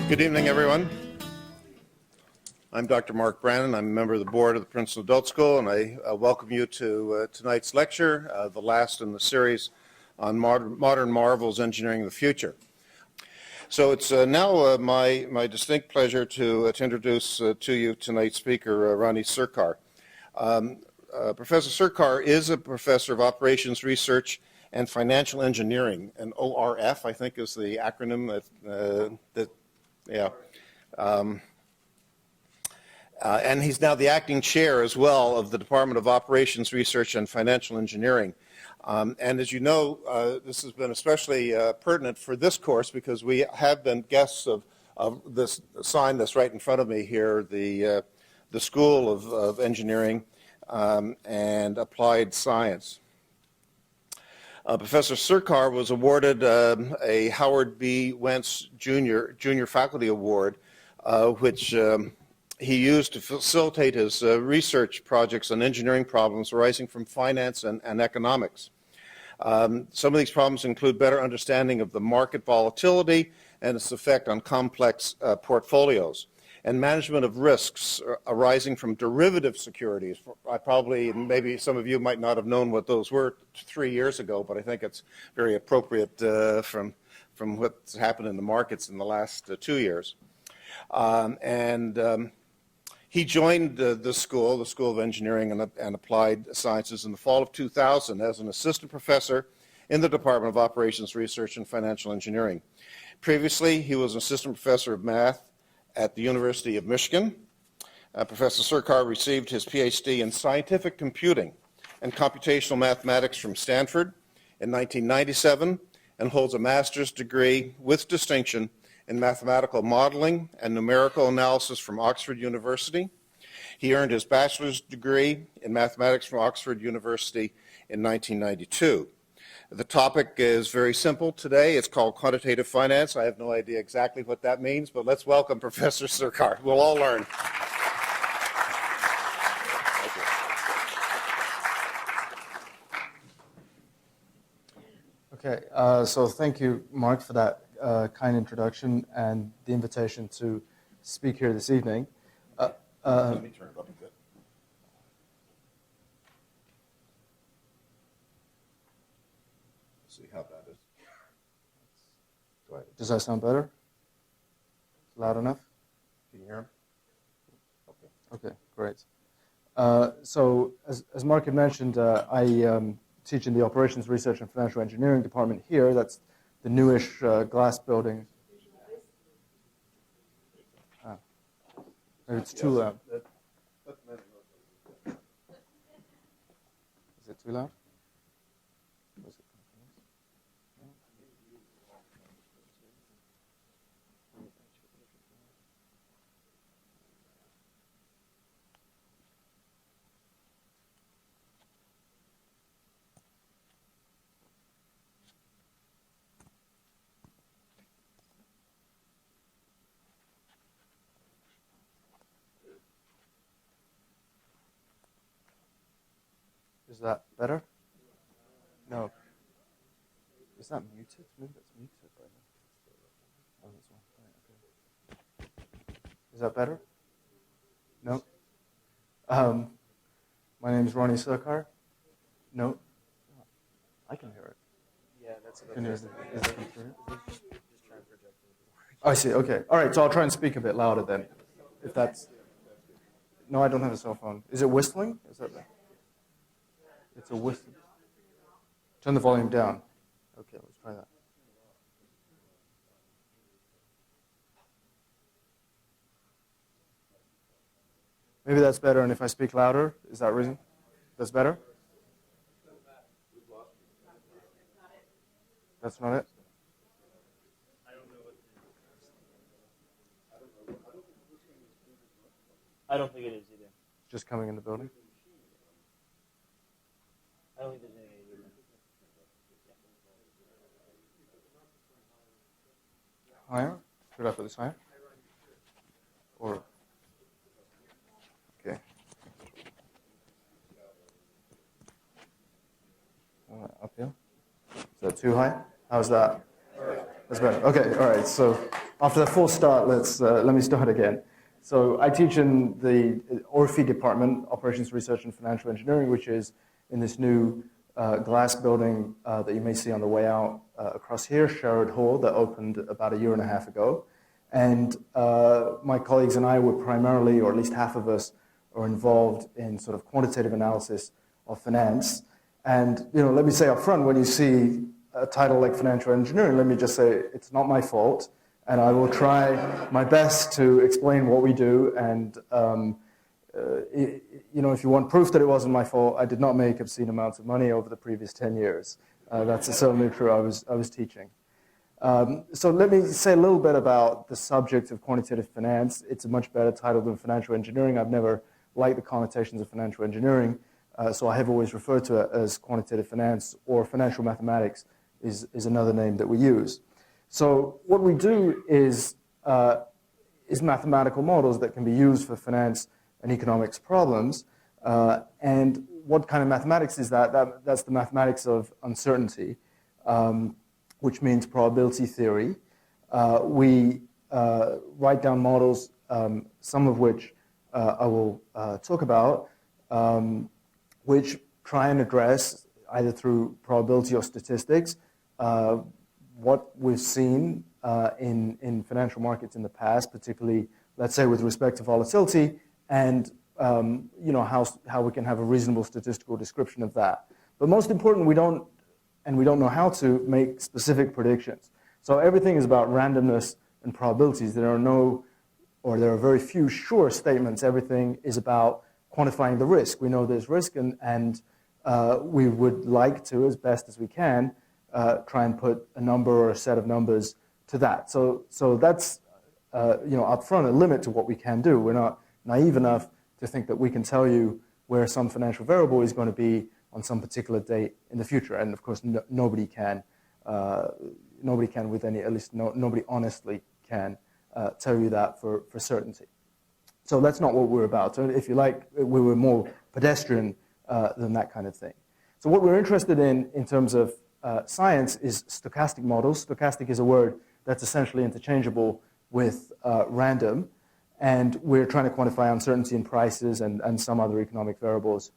Good evening, everyone. I'm Dr. Mark Brannon. I'm a member of the board of the Princeton Adult School, and I welcome you to tonight's lecture, the last in the series on modern marvels engineering the future. So it's now my distinct pleasure to introduce to you tonight's speaker, Ronnie Sircar. Professor Sircar is a professor of operations research and financial engineering, and ORF, I think, is the acronym and he's now the acting chair as well of the Department of Operations Research and Financial Engineering. And as you know, this has been especially pertinent for this course because we have been guests of this sign that's right in front of me here, the School of Engineering and Applied Science. Professor Sircar was awarded a Howard B. Wentz Junior Faculty Award, which he used to facilitate his research projects on engineering problems arising from finance and economics. Some of these problems include better understanding of the market volatility and its effect on complex portfolios, and management of risks arising from derivative securities. Maybe some of you might not have known what those were 3 years ago, but I think it's very appropriate from what's happened in the markets in the last 2 years. He joined the School of Engineering and Applied Sciences in the fall of 2000 as an assistant professor in the Department of Operations Research and Financial Engineering. Previously, he was an assistant professor of math at the University of Michigan. Professor Sircar received his PhD in scientific computing and computational mathematics from Stanford in 1997 and holds a master's degree with distinction in mathematical modeling and numerical analysis from Oxford University. He earned his bachelor's degree in mathematics from Oxford University in 1992. The topic is very simple today. It's called Quantitative Finance. I have no idea exactly what that means, but let's welcome Professor Sircar. We'll all learn. Okay, so thank you, Mark, for that kind introduction and the invitation to speak here this evening. Let me turn it up a bit. See how that is. Does that sound better? Loud enough? Can you hear him? Okay. Okay, great. So as Mark had mentioned, I teach in the Operations Research and Financial Engineering department here. That's the newish glass building. Maybe it's too loud. Is it too loud? Is that better? No. Is that muted? Maybe that's muted right now. Oh, that's one. Right, okay. Is that better? No. My name is Ronnie Sircar. No. I can hear it. Yeah, that's Can you hear it? Is it just try and project it. I see. Okay. All right. So I'll try and speak a bit louder then, if that's. No, I don't have a cell phone. Is it whistling? Is that? It's a whistle. Turn the volume down. Okay, let's try that. Maybe that's better, and if I speak louder, is that reason? That's better? That's not it? I don't think it is either. Just coming in the building? I don't think there's anything either. Higher? Should I put this higher? Or, okay. Up here? Is that too high? How's that? That's better. Okay, all right. So after the full start, let me start again. So I teach in the ORFI department, Operations Research and Financial Engineering, which is in this new glass building that you may see on the way out across here, Sherrod Hall, that opened about 1.5 years ago. And my colleagues and I were primarily, or at least half of us, are involved in sort of quantitative analysis of finance. And let me say up front, when you see a title like financial engineering, let me just say it's not my fault, and I will try my best to explain what we do. And if you want proof that it wasn't my fault, I did not make obscene amounts of money over the previous 10 years. That's certainly true. I was teaching. So let me say a little bit about the subject of quantitative finance. It's a much better title than financial engineering. I've never liked the connotations of financial engineering, so I have always referred to it as quantitative finance, or financial mathematics is another name that we use. So what we do is mathematical models that can be used for finance and economics problems. And what kind of mathematics is that? That's the mathematics of uncertainty, which means probability theory. We write down models, some of which I will talk about, which try and address, either through probability or statistics, what we've seen in financial markets in the past, particularly, let's say, with respect to volatility, and how we can have a reasonable statistical description of that. But most important, we don't know how to make specific predictions. So everything is about randomness and probabilities. There are very few sure statements. Everything is about quantifying the risk. We know there's risk, and we would like to, as best as we can, try and put a number or a set of numbers to that. So that's up front a limit to what we can do. We're not naive enough to think that we can tell you where some financial variable is going to be on some particular date in the future. And of course, nobody can with any, at least nobody honestly can tell you that for certainty. So that's not what we're about. So if you like, we were more pedestrian than that kind of thing. So what we're interested in terms of science is stochastic models. Stochastic is a word that's essentially interchangeable with random, and we're trying to quantify uncertainty in prices and some other economic variables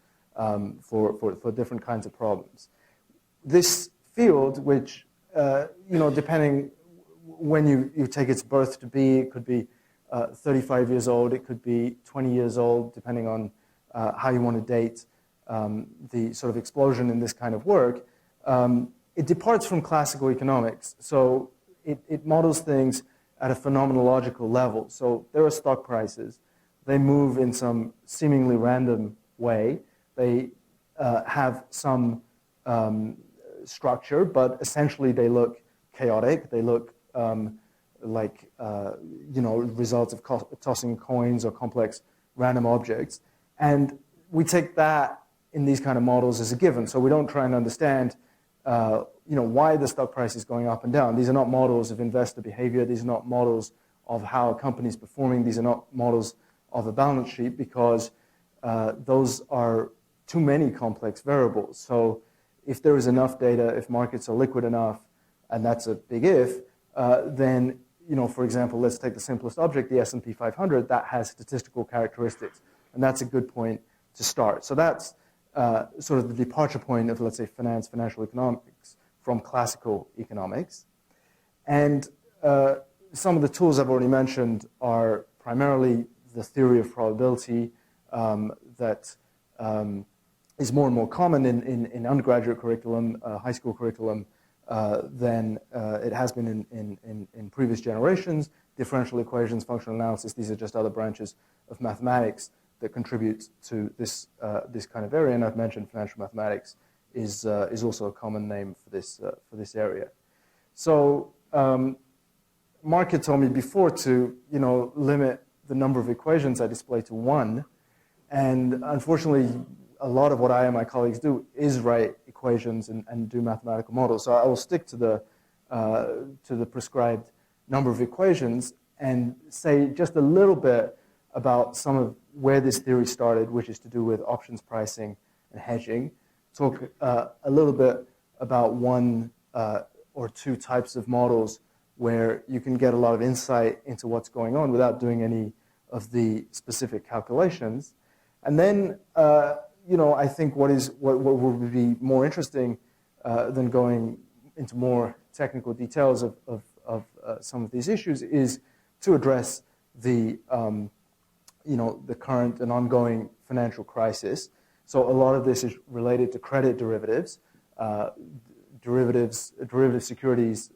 for different kinds of problems. This field, which depending when you take its birth to be, it could be 35 years old, it could be 20 years old, depending on how you want to date the sort of explosion in this kind of work. It departs from classical economics, so it models things at a phenomenological level. So there are stock prices. They move in some seemingly random way. They have some structure, but essentially they look chaotic. They look like results of tossing coins or complex random objects. And we take that in these kind of models as a given. So we don't try and understand why the stock price is going up and down. These are not models of investor behavior. These are not models of how a company is performing. These are not models of a balance sheet, because those are too many complex variables. So if there is enough data, if markets are liquid enough, and that's a big if, then, for example, let's take the simplest object, the S&P 500, that has statistical characteristics. And that's a good point to start. So that's sort of the departure point of, let's say, financial economics from classical economics. And some of the tools I've already mentioned are primarily the theory of probability that is more and more common in undergraduate curriculum, high school curriculum, than it has been in previous generations. Differential equations, functional analysis, these are just other branches of mathematics that contribute to this kind of area. And I've mentioned financial mathematics is also a common name for this area. So Mark had told me before to, limit the number of equations I display to one. And unfortunately, a lot of what I and my colleagues do is write equations and do mathematical models. So I will stick to the prescribed number of equations and say just a little bit about some of where this theory started, which is to do with options pricing and hedging. Talk a little bit about one or two types of models where you can get a lot of insight into what's going on without doing any of the specific calculations. And then, I think what would be more interesting than going into more technical details of some of these issues is to address the current and ongoing financial crisis. So a lot of this is related to credit derivatives, derivative securities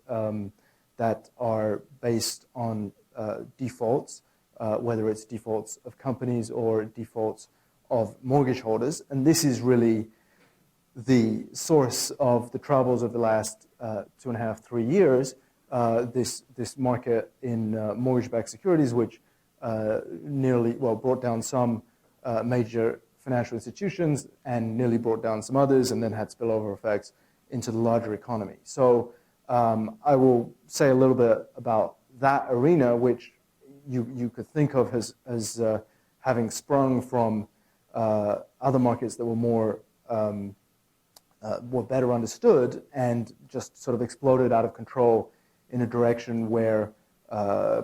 that are based on defaults, whether it's defaults of companies or defaults of mortgage holders. And this is really the source of the troubles of the last 2.5, 3 years, this market in mortgage-backed securities, which brought down some major financial institutions and nearly brought down some others, and then had spillover effects into the larger economy. So I will say a little bit about that arena, which you could think of as having sprung from other markets that were more better understood and just sort of exploded out of control in a direction where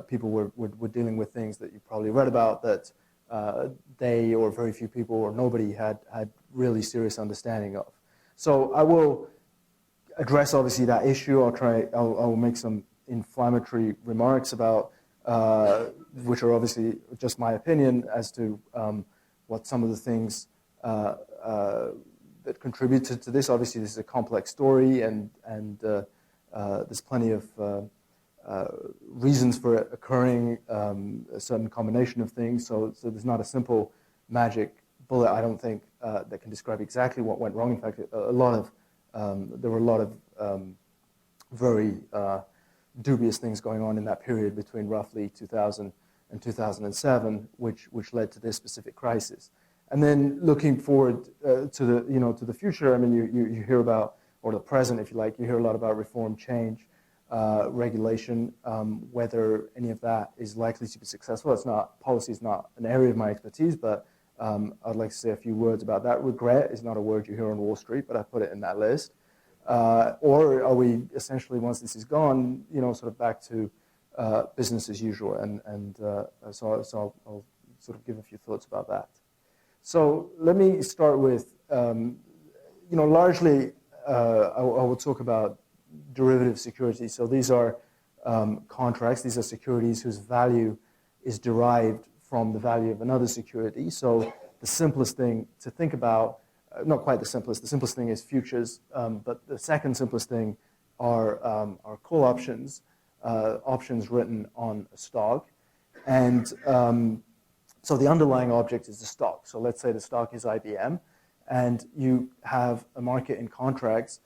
people were dealing with things that you probably read about that they or very few people or nobody had really serious understanding of. So I will address obviously that issue. I will make some inflammatory remarks about which are obviously just my opinion as to what some of the things that contributed to this. Obviously, this is a complex story, and there's plenty of reasons for it occurring, a certain combination of things. So there's not a simple magic bullet, I don't think, that can describe exactly what went wrong. In fact, there were a lot of very dubious things going on in that period between roughly 2000 and 2007, which led to this specific crisis. And then looking forward to the future, I mean, you hear about, or the present, if you like, you hear a lot about reform, change, regulation, whether any of that is likely to be successful. Policy is not an area of my expertise, but I'd like to say a few words about that. Regret is not a word you hear on Wall Street, but I put it in that list. Or are we essentially, once this is gone, sort of back to business as usual? And so I'll sort of give a few thoughts about that. So let me start with, largely I will talk about derivative securities. So these are contracts. These are securities whose value is derived from the value of another security. So the simplest thing to think about, not quite the simplest thing is futures, but the second simplest thing are call options, options written on a stock. And so the underlying object is the stock. So let's say the stock is IBM, and you have a market in contracts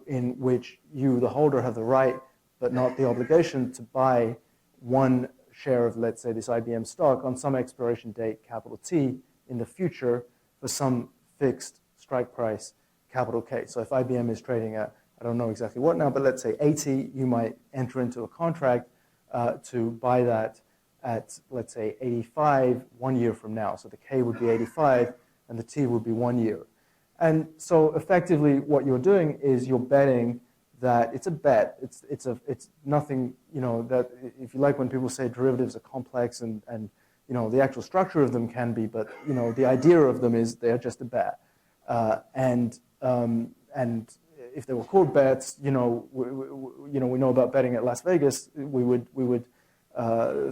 in which you, the holder, have the right but not the obligation to buy one share of, let's say, this IBM stock on some expiration date, capital T, in the future for some fixed strike price, capital K. So if IBM is trading at, I don't know exactly what now, but let's say 80, you might enter into a contract to buy that at, let's say, 85 1 year from now. So the K would be 85 and the T would be 1 year. And so effectively what you're doing is you're betting that it's a bet. It's nothing, that if you like when people say derivatives are complex and the actual structure of them can be, but the idea of them is they're just a bet. And if they were called bets, we know about betting at Las Vegas, we would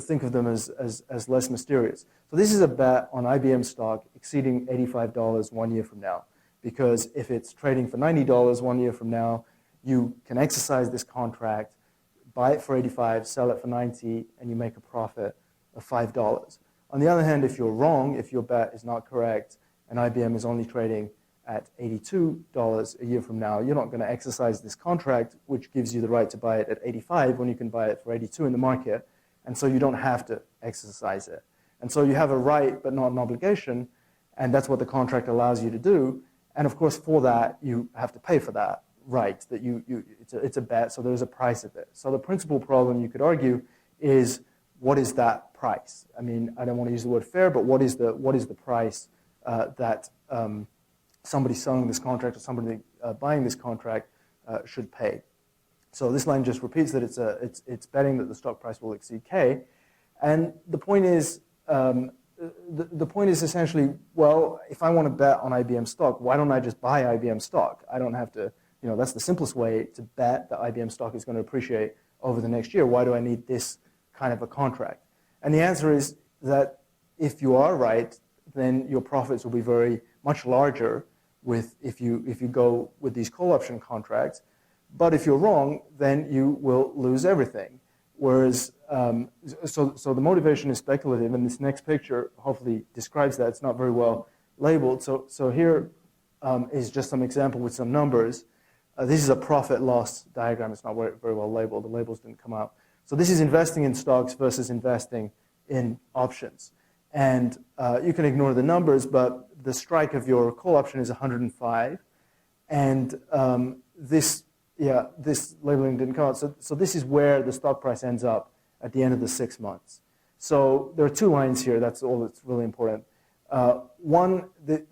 think of them as less mysterious. So this is a bet on IBM stock exceeding $85 1 year from now, because if it's trading for $90 1 year from now, you can exercise this contract, buy it for 85, sell it for 90, and you make a profit of $5. On the other hand, if you're wrong, if your bet is not correct, and IBM is only trading at $82 a year from now, you're not going to exercise this contract, which gives you the right to buy it at 85 when you can buy it for 82 in the market, and so you don't have to exercise it. And so you have a right but not an obligation, and that's what the contract allows you to do. And of course, for that, you have to pay for that right. That it's a bet, so there's a price of it. So the principal problem, you could argue, is what is that price? I mean, I don't want to use the word fair, but what is the price that somebody selling this contract or somebody buying this contract should pay? So this line just repeats that it's betting that the stock price will exceed K, and the point is. The point is essentially, well, if I want to bet on IBM stock, why don't I just buy IBM stock? I don't have to, that's the simplest way to bet that IBM stock is going to appreciate over the next year. Why do I need this kind of a contract? And the answer is that if you are right, then your profits will be very much larger if you go with these call option contracts. But if you're wrong, then you will lose everything. Whereas, so the motivation is speculative, and this next picture hopefully describes that. It's not very well labeled. So here is just some example with some numbers. This is a profit-loss diagram. It's not very well labeled. The labels didn't come out. So this is investing in stocks versus investing in options. And you can ignore the numbers, but the strike of your call option is 105. And this labeling didn't come out. So this is where the stock price ends up at the end of the 6 months. So there are two lines here. That's all that's really important. One,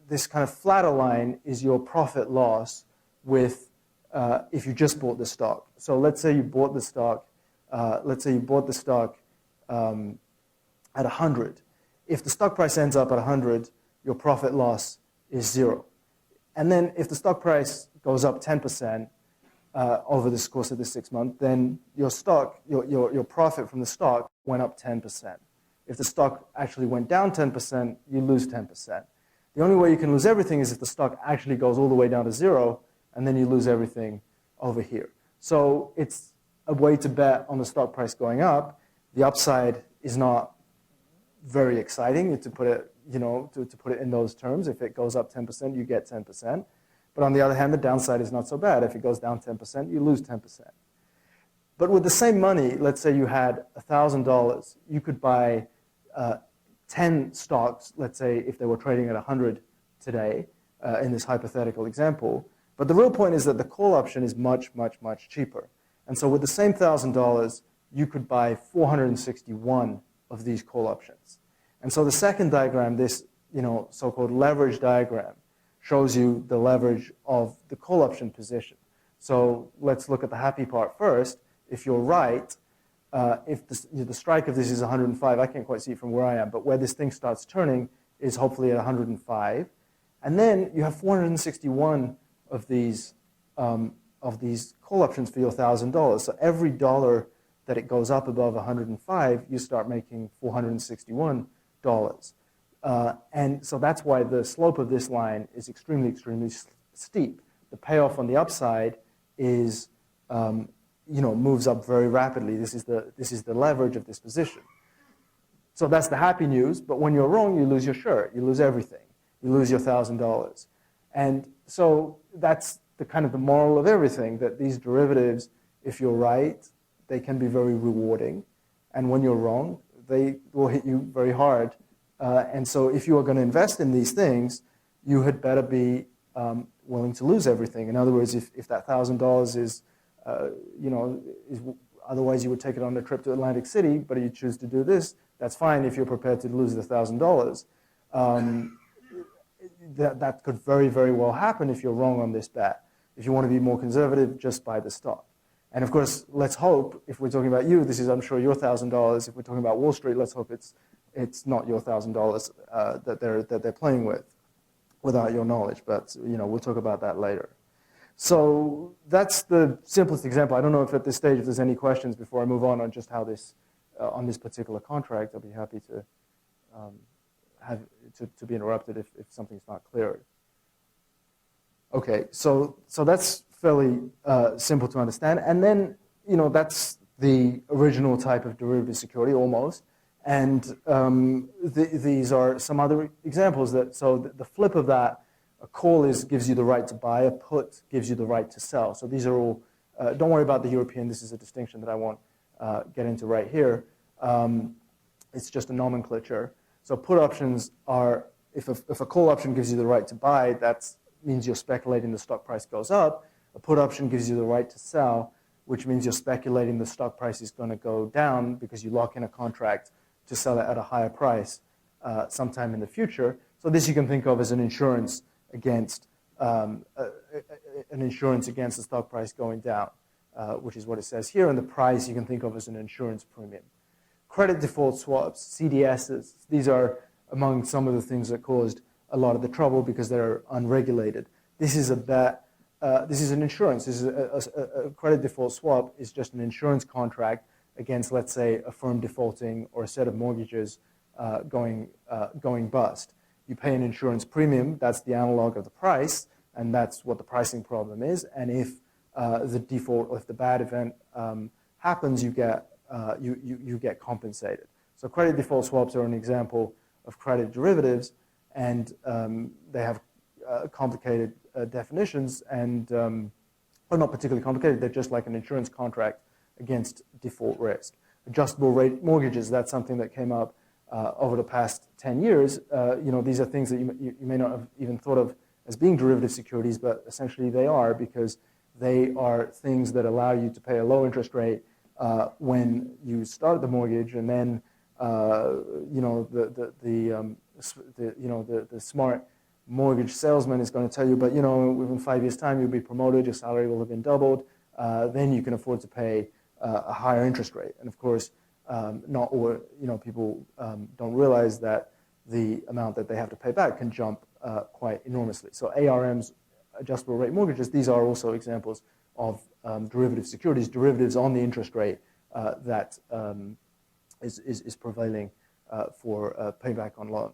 this kind of flatter line is your profit loss with if you just bought the stock. So let's say you bought the stock. At 100. If the stock price ends up at 100, your profit loss is 0. And then if the stock price goes up 10%, over this course of the 6 months, then your profit from the stock went up 10%. If the stock actually went down 10%, you lose 10%. The only way you can lose everything is if the stock actually goes all the way down to 0, and then you lose everything over here. So it's a way to bet on the stock price going up. The upside is not very exciting to put it, to put it in those terms. If it goes up 10%, you get 10%. But on the other hand, the downside is not so bad. If it goes down 10%, you lose 10%. But with the same money, let's say you had $1,000, you could buy 10 stocks, let's say if they were trading at 100 today, in this hypothetical example. But the real point is that the call option is much, much, much cheaper. And so with the same $1,000, you could buy 461 of these call options. And so the second diagram, this so-called leverage diagram, shows you the leverage of the call option position. So let's look at the happy part first. If you're right, if the strike of this is 105, I can't quite see it from where I am, but where this thing starts turning is hopefully at 105. And then you have 461 of these call options for your $1,000. So every dollar that it goes up above 105, you start making $461. And so that's why the slope of this line is extremely, extremely steep. The payoff on the upside is, moves up very rapidly. This is the leverage of this position. So that's the happy news. But when you're wrong, you lose your shirt. You lose everything. You lose your $1,000. And so that's the kind of the moral of everything, that these derivatives, if you're right, they can be very rewarding. And when you're wrong, they will hit you very hard. And so if you are going to invest in these things, you had better be willing to lose everything. In other words, if that $1,000 is, otherwise you would take it on a trip to Atlantic City, but you choose to do this, that's fine if you're prepared to lose the $1,000. That could very, very well happen if you're wrong on this bet. If you want to be more conservative, just buy the stock. And of course, let's hope, if we're talking about you, this is, I'm sure, your $1,000. If we're talking about Wall Street, let's hope it's not your $1,000 that they're playing with, without your knowledge. But we'll talk about that later. So that's the simplest example. I don't know if at this stage if there's any questions before I move on just how this on this particular contract. I'll be happy to to be interrupted if something's not clear. Okay, so that's fairly simple to understand, and then that's the original type of derivative security almost. And these are some other examples so the flip of that A call gives you the right to buy. A put gives you the right to sell. So these are all, don't worry about the European. This is a distinction that I won't get into right here. It's just a nomenclature. So put options are, if a call option gives you the right to buy, that means you're speculating the stock price goes up. A put option gives you the right to sell, which means you're speculating the stock price is going to go down because you lock in a contract to sell it at a higher price sometime in the future. So this you can think of as an insurance against the stock price going down, which is what it says here. And the price you can think of as an insurance premium. Credit default swaps, CDSs, these are among some of the things that caused a lot of the trouble because they're unregulated. This is a bet. This is an insurance. This is a credit default swap is just an insurance contract against, let's say, a firm defaulting or a set of mortgages going bust. You pay an insurance premium. That's the analog of the price, and that's what the pricing problem is. And if the default, or if the bad event happens, you get compensated. So credit default swaps are an example of credit derivatives, and they have complicated definitions, and well, not particularly complicated. They're just like an insurance contract against default risk. Adjustable rate mortgages, that's something that came up over the past 10 years. These are things that you may not have even thought of as being derivative securities, but essentially they are, because they are things that allow you to pay a low interest rate when you start the mortgage, and then the smart mortgage salesman is going to tell you, but within 5 years' time you'll be promoted, your salary will have been doubled, then you can afford to pay a higher interest rate. And of course, not all people don't realize that the amount that they have to pay back can jump quite enormously. So ARMs, adjustable rate mortgages, these are also examples of derivative securities, derivatives on the interest rate that is prevailing for payback on loan.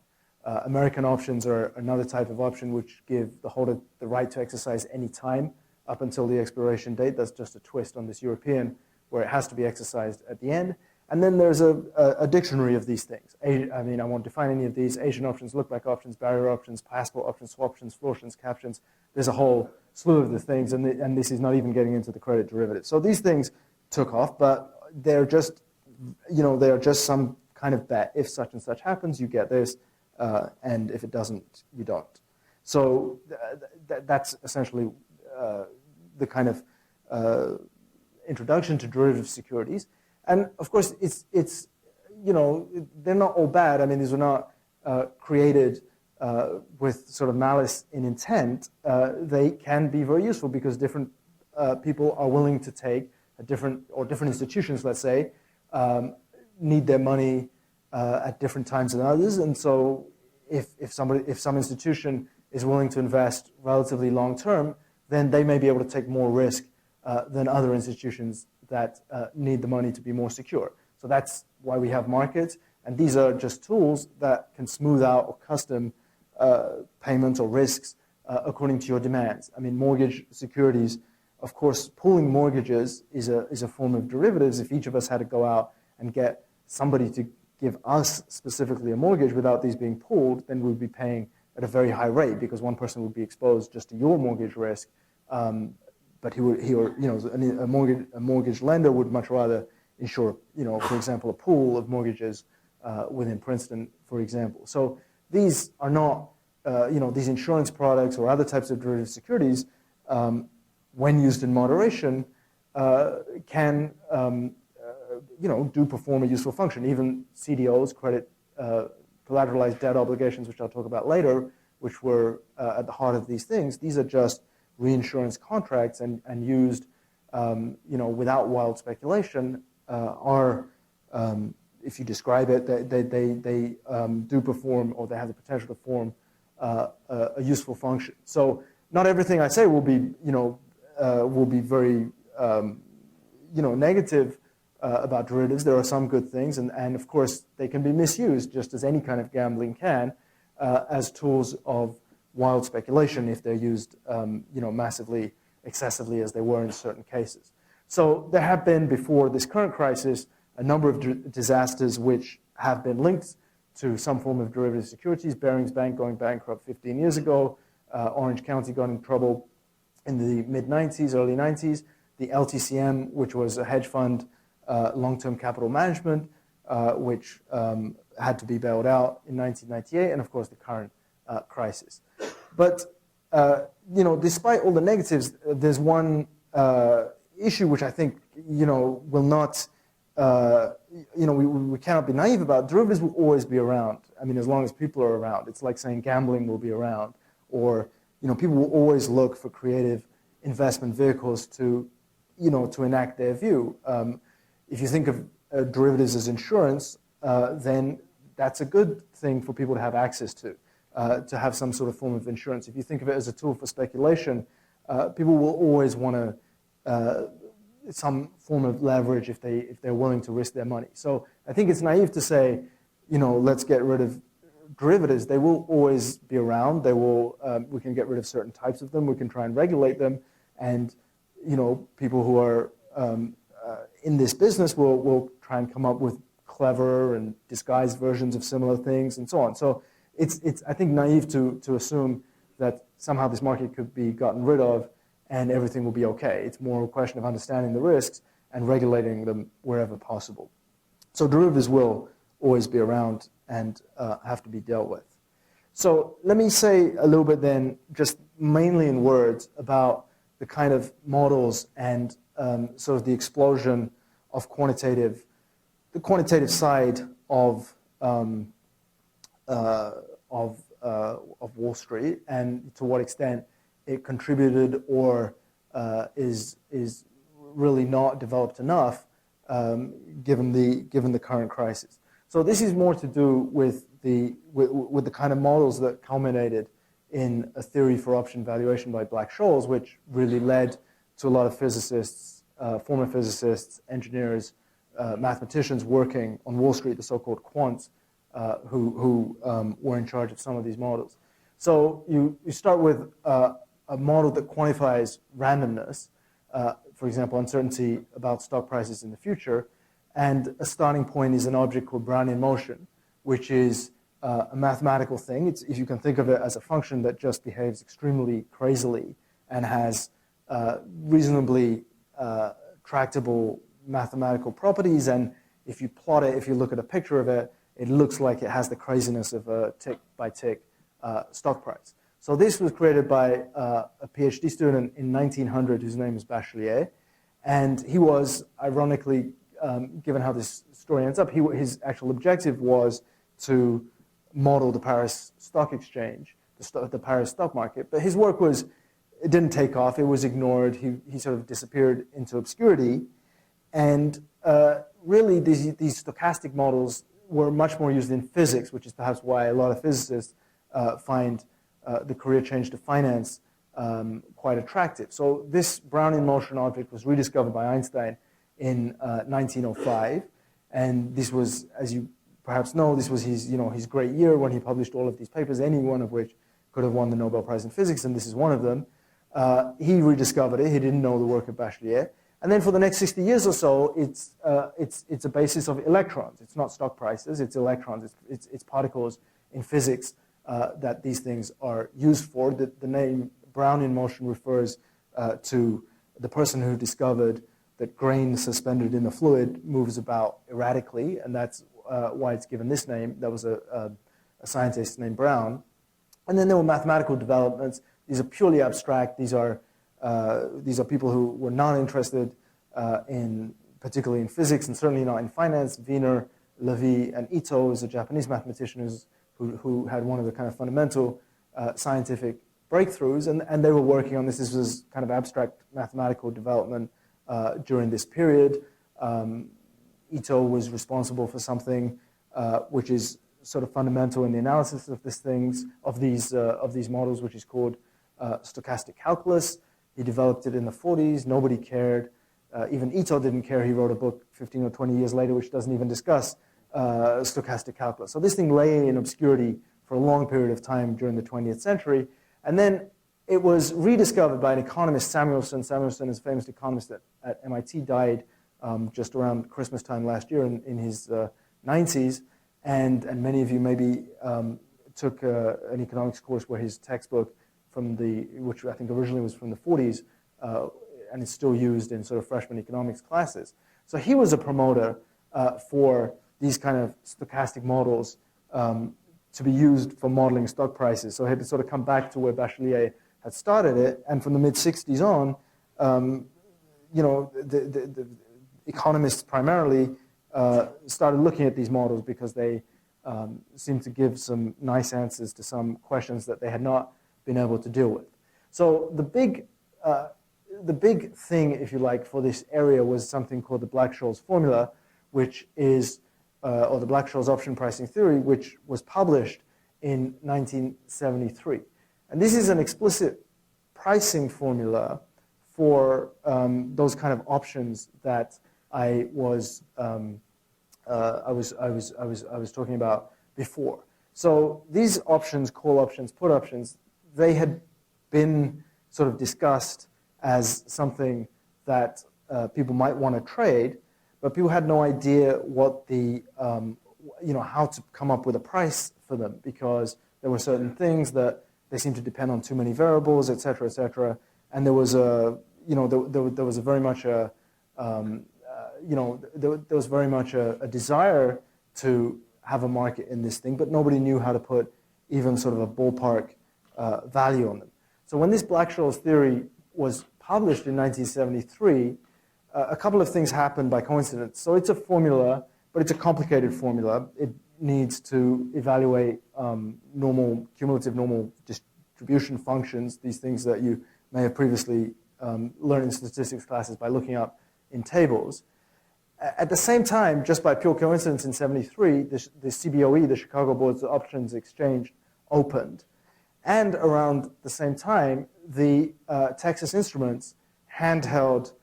American options are another type of option which give the holder the right to exercise any time up until the expiration date. That's just a twist on this European, where it has to be exercised at the end. And then there's a dictionary of these things. I won't define any of these. Asian options, look-back options, barrier options, passport options, swap options, floor options, captions. There's a whole slew of the things, and this is not even getting into the credit derivatives. So these things took off, but they're just, they are just some kind of bet. If such and such happens, you get this, and if it doesn't, you don't. So that's essentially the kind of introduction to derivative securities. And of course, it's they're not all bad. I mean, these were not created with sort of malice in intent. They can be very useful because different people are willing to take different institutions, let's say, need their money at different times than others. And so if some institution is willing to invest relatively long term, then they may be able to take more risk than other institutions that need the money to be more secure. So that's why we have markets, and these are just tools that can smooth out or custom payments or risks according to your demands. I mean, mortgage securities, of course, pooling mortgages is a form of derivatives. If each of us had to go out and get somebody to give us specifically a mortgage without these being pooled, then we'd be paying at a very high rate because one person would be exposed just to your mortgage risk. But a mortgage lender would much rather insure, for example, a pool of mortgages within Princeton, for example. So these are not, these insurance products or other types of derivative securities, when used in moderation, can, do perform a useful function. Even CDOs, credit collateralized debt obligations, which I'll talk about later, which were at the heart of these things. These are just reinsurance contracts and used, without wild speculation, are, if you describe it, they do perform, or they have the potential to form a useful function. So not everything I say will be, very, negative about derivatives. There are some good things, and of course they can be misused, just as any kind of gambling can, as tools of wild speculation if they're used, massively, excessively as they were in certain cases. So there have been, before this current crisis, a number of disasters which have been linked to some form of derivative securities. Barings Bank going bankrupt 15 years ago, Orange County got in trouble in the mid-90s, early 90s. The LTCM, which was a hedge fund, long-term capital management, which had to be bailed out in 1998, and of course the current crisis. But despite all the negatives, there's one issue which I think will not. We cannot be naive about. Derivatives will always be around. I mean, as long as people are around. It's like saying gambling will be around, or people will always look for creative investment vehicles to enact their view. If you think of derivatives as insurance, then that's a good thing for people to have access to have some sort of form of insurance. If you think of it as a tool for speculation, people will always want to some form of leverage if they're willing to risk their money. So I think it's naive to say, let's get rid of derivatives. They will always be around. They will. We can get rid of certain types of them. We can try and regulate them, and people who are in this business will try and come up with clever and disguised versions of similar things and so on. So it's I think naive to assume that somehow this market could be gotten rid of and everything will be okay. It's more a question of understanding the risks and regulating them wherever possible. So derivatives will always be around and have to be dealt with. So let me say a little bit then, just mainly in words, about the kind of models and sort of the explosion of the quantitative side of Wall Street, and to what extent it contributed or is really not developed enough given the current crisis. So this is more to do with the kind of models that culminated in a theory for option valuation by Black-Scholes, which really led to a lot of physicists, former physicists, engineers, mathematicians working on Wall Street, the so-called quants, who were in charge of some of these models. So you start with a model that quantifies randomness, for example, uncertainty about stock prices in the future, and a starting point is an object called Brownian motion, which is a mathematical thing. If you can think of it as a function that just behaves extremely crazily and has reasonably tractable mathematical properties, and if you plot it, if you look at a picture of it, it looks like it has the craziness of a tick-by-tick stock price. So this was created by a PhD student in 1900 whose name is Bachelier, and he was, ironically, given how this story ends up, his actual objective was to model the Paris Stock Exchange, the Paris stock market. But his work it didn't take off. It was ignored. He sort of disappeared into obscurity. And really, these stochastic models were much more used in physics, which is perhaps why a lot of physicists find the career change to finance quite attractive. So this Brownian motion object was rediscovered by Einstein in 1905. And this was, as you perhaps know, this was his great year when he published all of these papers, any one of which could have won the Nobel Prize in Physics, and this is one of them. He rediscovered it. He didn't know the work of Bachelier. And then for the next 60 years or so, it's a basis of electrons. It's not stock prices. It's electrons. It's particles in physics that these things are used for. The name Brownian motion refers to the person who discovered that grain suspended in a fluid moves about erratically, and that's why it's given this name. That was a scientist named Brown. And then there were mathematical developments. These are purely abstract. These are people who were not interested particularly in physics, and certainly not in finance. Wiener, Levy, and Ito is a Japanese mathematician who had one of the kind of fundamental scientific breakthroughs, and they were working on this. This was kind of abstract mathematical development during this period. Ito was responsible for something which is sort of fundamental in the analysis of these models, which is called stochastic calculus. He developed it in the 40s. Nobody cared. Even Ito didn't care. He wrote a book 15 or 20 years later which doesn't even discuss stochastic calculus. So this thing lay in obscurity for a long period of time during the 20th century. And then it was rediscovered by an economist, Samuelson. Samuelson is a famous economist at MIT, died just around Christmas time last year in his 90s. And many of you maybe took an economics course where his textbook which I think originally was from the 40s, and is still used in sort of freshman economics classes. So he was a promoter for these kind of stochastic models to be used for modeling stock prices. So he had to sort of come back to where Bachelier had started it, and from the mid-60s on, the economists primarily started looking at these models because they seemed to give some nice answers to some questions that they had not been able to deal with. So the big thing, if you like, for this area was something called the Black-Scholes formula, which is, or the Black-Scholes option pricing theory, which was published in 1973. And this is an explicit pricing formula for those kind of options that I was talking about before. So these options, call options, put options, they had been sort of discussed as something that people might want to trade, but people had no idea what the, how to come up with a price for them, because there were certain things that they seemed to depend on too many variables, et cetera, and there was a, there was a very much a, there was very much a desire to have a market in this thing, but nobody knew how to put even sort of a ballpark value on them. So when this Black-Scholes theory was published in 1973, a couple of things happened by coincidence. So it's a formula, but it's a complicated formula. It needs to evaluate cumulative normal distribution functions, these things that you may have previously learned in statistics classes by looking up in tables. At the same time, just by pure coincidence in 73, the CBOE, the Chicago Board of Options Exchange, opened. And around the same time, the Texas Instruments handheld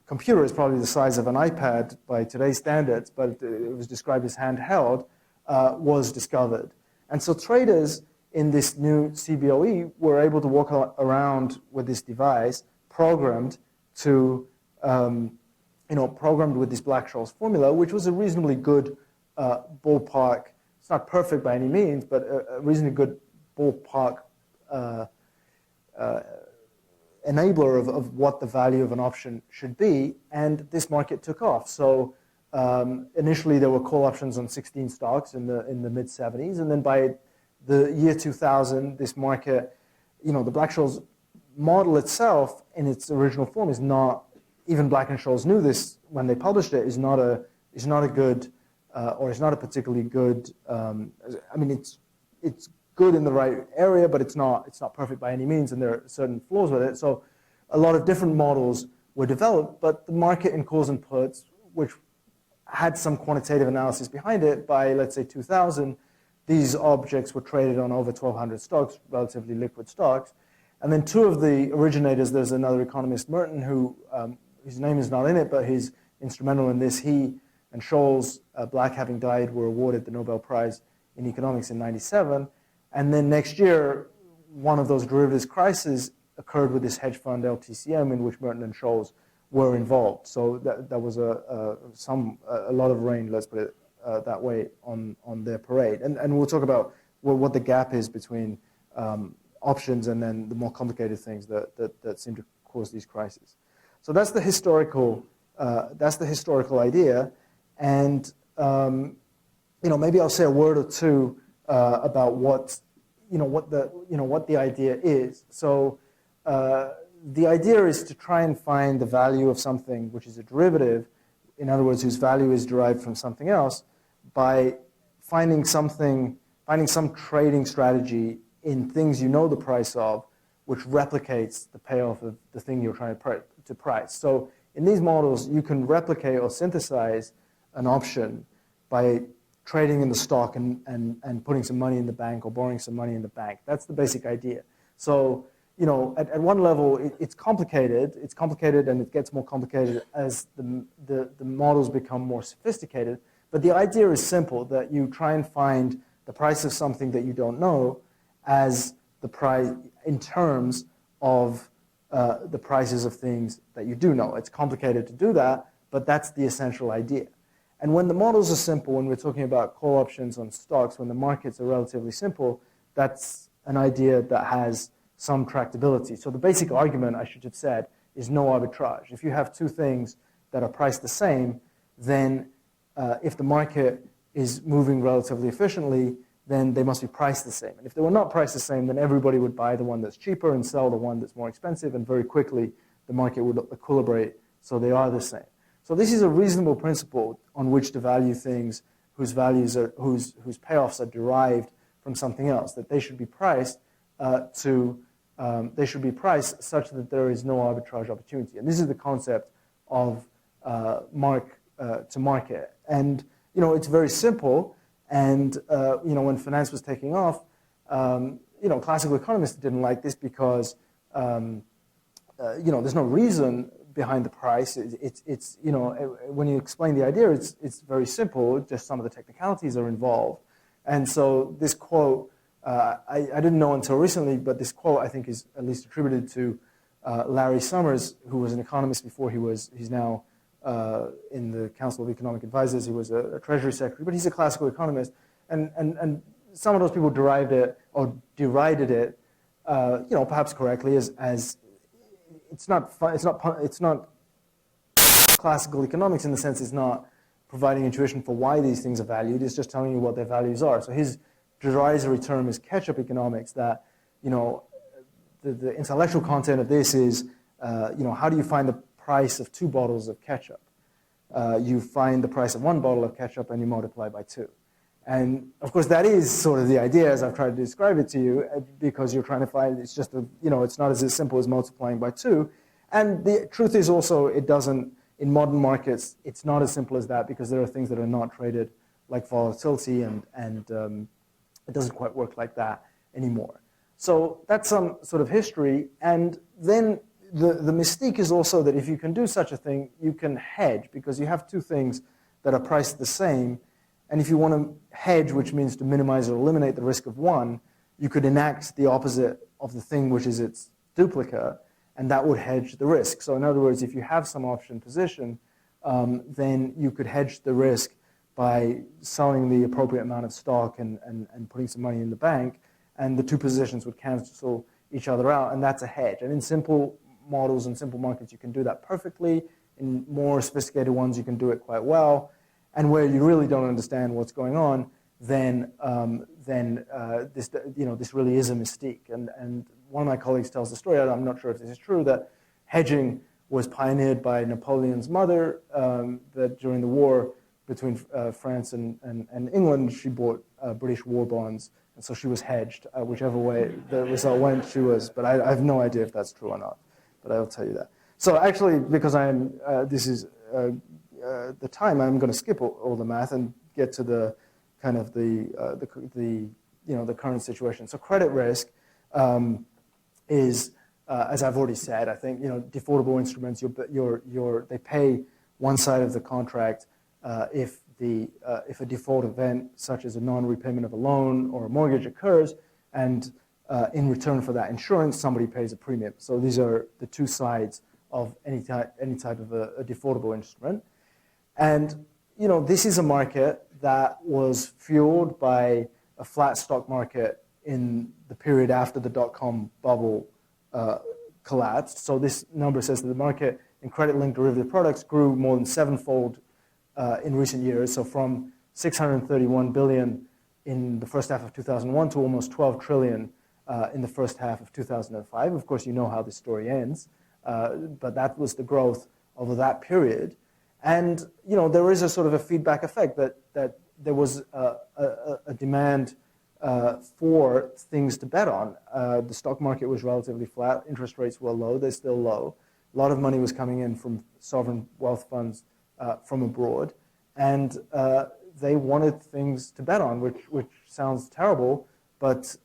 computer is probably the size of an iPad by today's standards, but it was described as handheld, was discovered. And so traders in this new CBOE were able to walk around with this device programmed to, programmed with this Black-Scholes formula, which was a reasonably good ballpark. It's not perfect by any means, but a reasonably good ballpark enabler of what the value of an option should be, and this market took off. So initially there were call options on 16 stocks in the mid-70s, and then by the year 2000, this market, the Black-Scholes model itself in its original form is not, even Black and Scholes knew this when they published it, is not a good, or is not a particularly good, it's good in the right area, but it's not perfect by any means, and there are certain flaws with it. So a lot of different models were developed, but the market in calls and puts, which had some quantitative analysis behind it, by let's say 2000, these objects were traded on over 1,200 stocks, relatively liquid stocks. And then two of the originators, there's another economist, Merton, who his name is not in it, but he's instrumental in this. He and Scholes, Black having died, were awarded the Nobel Prize in economics in '97. And then next year, one of those derivatives crises occurred with this hedge fund LTCM, in which Merton and Scholes were involved. So that was a lot of rain, let's put it that way, on their parade. And we'll talk about what the gap is between options and then the more complicated things that seem to cause these crises. So that's the historical idea, and maybe I'll say a word or two about what the idea is. So the idea is to try and find the value of something which is a derivative, in other words, whose value is derived from something else, by finding some trading strategy in things you know the price of, which replicates the payoff of the thing you're trying to price. So in these models, you can replicate or synthesize an option by trading in the stock and putting some money in the bank or borrowing some money in the bank. That's the basic idea. So, at one level, it's complicated. It's complicated, and it gets more complicated as the models become more sophisticated. But the idea is simple, that you try and find the price of something that you don't know as the price in terms of the prices of things that you do know. It's complicated to do that, but that's the essential idea. And when the models are simple, when we're talking about call options on stocks, when the markets are relatively simple, that's an idea that has some tractability. So the basic argument, I should have said, is no arbitrage. If you have two things that are priced the same, then if the market is moving relatively efficiently, then they must be priced the same. And if they were not priced the same, then everybody would buy the one that's cheaper and sell the one that's more expensive, and very quickly the market would equilibrate so they are the same. So this is a reasonable principle on which to value things whose values are, whose payoffs are derived from something else, that they should be priced they should be priced such that there is no arbitrage opportunity. And this is the concept of mark to market. And it's very simple. And when finance was taking off, classical economists didn't like this because there's no reason behind the price. It's when you explain the idea, it's very simple. Just some of the technicalities are involved. And so this quote, I didn't know until recently, but this quote I think is at least attributed to Larry Summers, who was an economist before he's now in the Council of Economic Advisors. He was a Treasury Secretary, but he's a classical economist. And some of those people derived it or derided it, perhaps correctly, as it's not classical economics in the sense it's not providing intuition for why these things are valued. It's just telling you what their values are. So his derisory term is catch-up economics. That the intellectual content of this is how do you find the price of 2 bottles of ketchup? You find the price of 1 bottle of ketchup and you multiply by 2. And of course that is sort of the idea as I've tried to describe it to you, because you're trying to find, it's just it's not as simple as multiplying by 2. And the truth is also in modern markets, it's not as simple as that, because there are things that are not traded like volatility, and it doesn't quite work like that anymore. So that's some sort of history. And then the mystique is also that if you can do such a thing, you can hedge, because you have two things that are priced the same. And if you want to hedge, which means to minimize or eliminate the risk of one, you could enact the opposite of the thing, which is its duplicate, and that would hedge the risk. So in other words, if you have some option position, then you could hedge the risk by selling the appropriate amount of stock and putting some money in the bank, and the two positions would cancel each other out, and that's a hedge. And in simple models and simple markets, you can do that perfectly. In more sophisticated ones, you can do it quite well. And where you really don't understand what's going on, then this really is a mystique. And one of my colleagues tells the story, I'm not sure if this is true, that hedging was pioneered by Napoleon's mother, that during the war between France and England, she bought British war bonds, and so she was hedged. Whichever way the result went, she was. But I have no idea if that's true or not, but I'll tell you that. So actually, because this is the time, I'm going to skip all the math and get to the kind of the current situation. So credit risk is, as I've already said, I think defaultable instruments. They pay one side of the contract if a default event such as a non-repayment of a loan or a mortgage occurs, and in return for that insurance, somebody pays a premium. So these are the two sides of any type of a defaultable instrument. And this is a market that was fueled by a flat stock market in the period after the dot-com bubble collapsed. So this number says that the market in credit-linked derivative products grew more than 7-fold in recent years. So from 631 billion in the first half of 2001 to almost 12 trillion in the first half of 2005. Of course, you know how this story ends, but that was the growth over that period. And there is a sort of a feedback effect that there was a demand for things to bet on. The stock market was relatively flat. Interest rates were low. They're still low. A lot of money was coming in from sovereign wealth funds from abroad, and they wanted things to bet on, which sounds terrible, but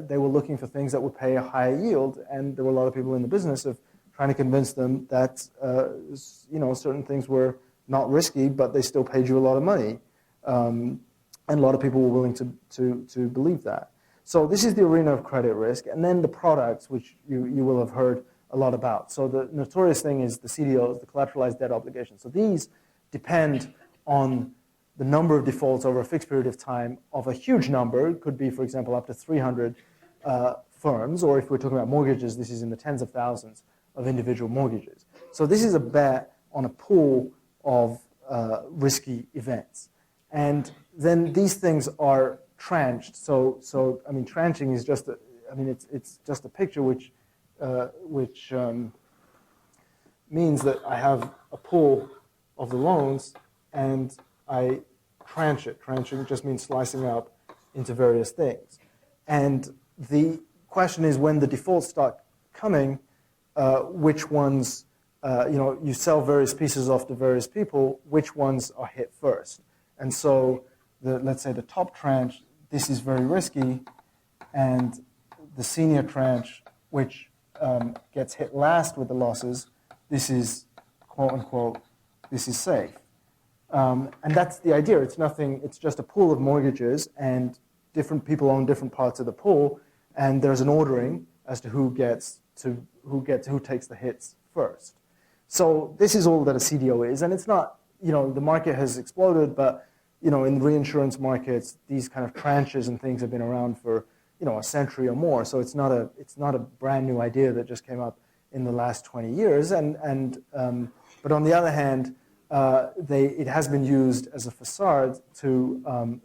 they were looking for things that would pay a higher yield, and there were a lot of people in the business of trying to convince them that certain things were not risky, but they still paid you a lot of money, and a lot of people were willing to believe that. So this is the arena of credit risk, and then the products, which you will have heard a lot about. So the notorious thing is the CDOs, the collateralized debt obligations. So these depend on the number of defaults over a fixed period of time of a huge number. It could be, for example, up to 300 firms, or if we're talking about mortgages, this is in the tens of thousands of individual mortgages. So this is a bet on a pool of risky events. And then these things are tranched. So I mean, tranching is just it's just a picture which means that I have a pool of the loans and I tranche it. Tranching just means slicing up into various things. And the question is, when the defaults start coming, which ones, you sell various pieces off to various people, which ones are hit first? And so, let's say the top tranche, this is very risky, and the senior tranche, which gets hit last with the losses, this is, quote unquote, this is safe. And that's the idea. It's nothing, it's just a pool of mortgages, and different people own different parts of the pool, and there's an ordering as to who takes the hits first. So this is all that a CDO is, and it's not, the market has exploded, but in reinsurance markets, these kind of tranches and things have been around for a century or more. So it's not a brand new idea that just came up in the last 20 years. But on the other hand, it has been used as a facade to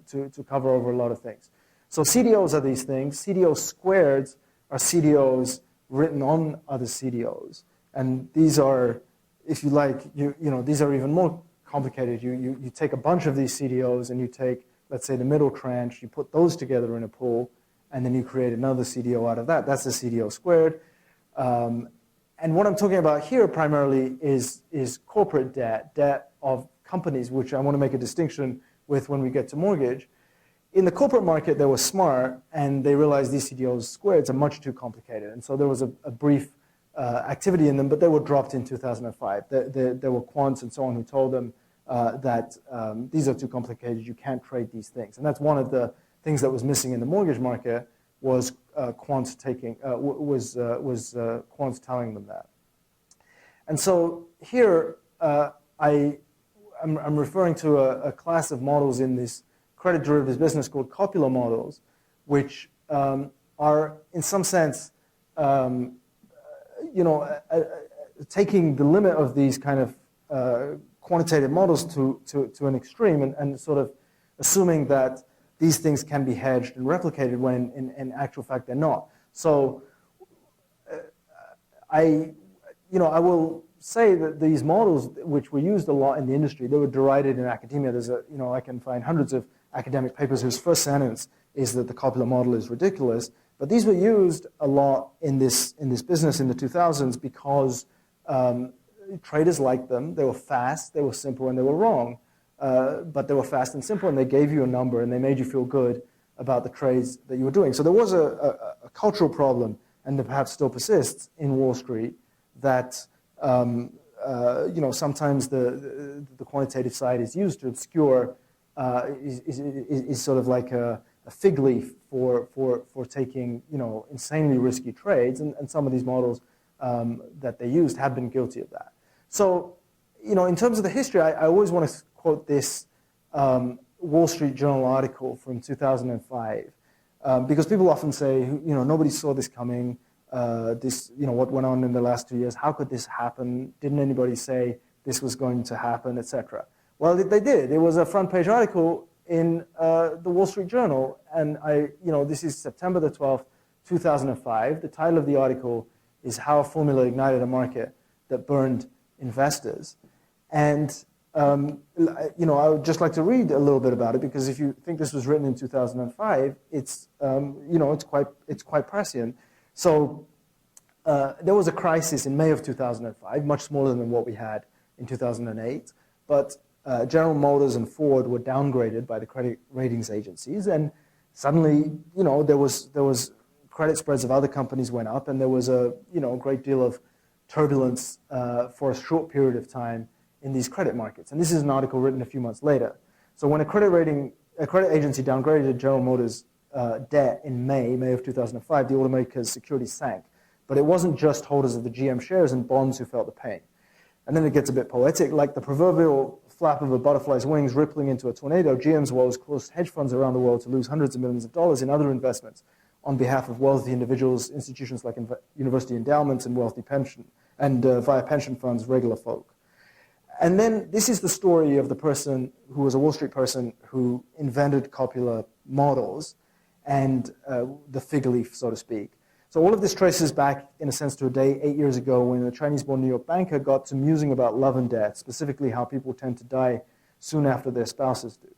cover over a lot of things. So CDOs are these things. CDO squareds are CDOs written on other CDOs, and these are, if you like, these are even more complicated. You take a bunch of these CDOs and you take, let's say, the middle tranche, you put those together in a pool, and then you create another CDO out of that. That's a CDO squared. And what I'm talking about here primarily is corporate debt of companies, which I want to make a distinction with when we get to mortgage. In the corporate market, they were smart, and they realized these CDOs squareds are much too complicated. And so there was a brief activity in them, but they were dropped in 2005. There were quants and so on who told them that these are too complicated, you can't trade these things. And that's one of the things that was missing in the mortgage market, was quants telling them that. And so here I'm referring to a class of models in this credit derivatives business called Copula Models, which are in some sense taking the limit of these kind of quantitative models to an extreme, and sort of assuming that these things can be hedged and replicated when in actual fact they're not. So I will say that these models, which were used a lot in the industry, they were derided in academia. There's I can find hundreds of academic papers whose first sentence is that the Copula model is ridiculous. But these were used a lot in this business in the 2000s because traders liked them. They were fast, they were simple, and they were wrong. But they were fast and simple, and they gave you a number, and they made you feel good about the trades that you were doing. So there was a cultural problem, and that perhaps still persists in Wall Street, that sometimes the quantitative side is used to obscure, is sort of like a fig leaf for taking insanely risky trades, and some of these models that they used have been guilty of that. So in terms of the history, I always want to quote this Wall Street Journal article from 2005, because people often say, nobody saw this coming. What went on in the last 2 years? How could this happen? Didn't anybody say this was going to happen, etc.? Well, they did. It was a front-page article in the Wall Street Journal, and this is September the 12th, 2005. The title of the article is "How a Formula Ignited a Market That Burned Investors," and I would just like to read a little bit about it, because if you think this was written in 2005, it's quite prescient. So there was a crisis in May of 2005, much smaller than what we had in 2008, but General Motors and Ford were downgraded by the credit ratings agencies, and suddenly, there was credit spreads of other companies went up, and there was a great deal of turbulence for a short period of time in these credit markets. And this is an article written a few months later. So when a credit agency downgraded General Motors' debt in May of 2005, the automaker's securities sank. But it wasn't just holders of the GM shares and bonds who felt the pain. And then it gets a bit poetic, like the proverbial flap of a butterfly's wings rippling into a tornado. GM's woes caused hedge funds around the world to lose hundreds of millions of dollars in other investments, on behalf of wealthy individuals, institutions like university endowments and wealthy pension, and via pension funds, regular folk. And then this is the story of the person who was a Wall Street person who invented Copula Models and the fig leaf, so to speak. So all of this traces back, in a sense, to a day 8 years ago when a Chinese-born New York banker got to musing about love and death, specifically how people tend to die soon after their spouses do.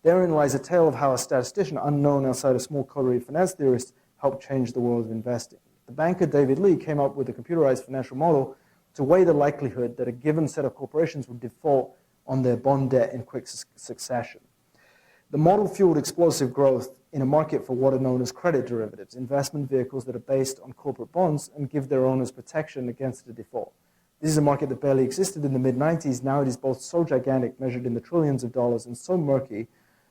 Therein lies a tale of how a statistician, unknown outside of small coterie finance theorists, helped change the world of investing. The banker David Lee came up with a computerized financial model to weigh the likelihood that a given set of corporations would default on their bond debt in quick succession. The model fueled explosive growth in a market for what are known as credit derivatives, investment vehicles that are based on corporate bonds and give their owners protection against a default. This is a market that barely existed in the mid-90s. Now it is both so gigantic, measured in the trillions of dollars, and so murky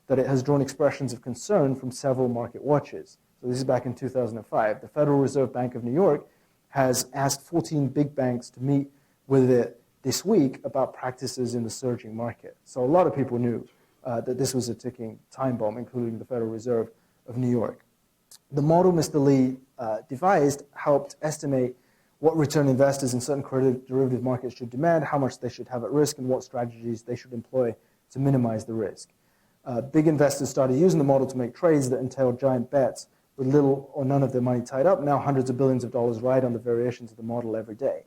that it has drawn expressions of concern from several market watchers. So this is back in 2005. The Federal Reserve Bank of New York has asked 14 big banks to meet with it this week about practices in the surging market. So a lot of people knew that this was a ticking time bomb, including the Federal Reserve of New York. The model Mr. Lee devised helped estimate what return investors in certain credit derivative markets should demand, how much they should have at risk, and what strategies they should employ to minimize the risk. Big investors started using the model to make trades that entailed giant bets with little or none of their money tied up. Now hundreds of billions of dollars ride on the variations of the model every day.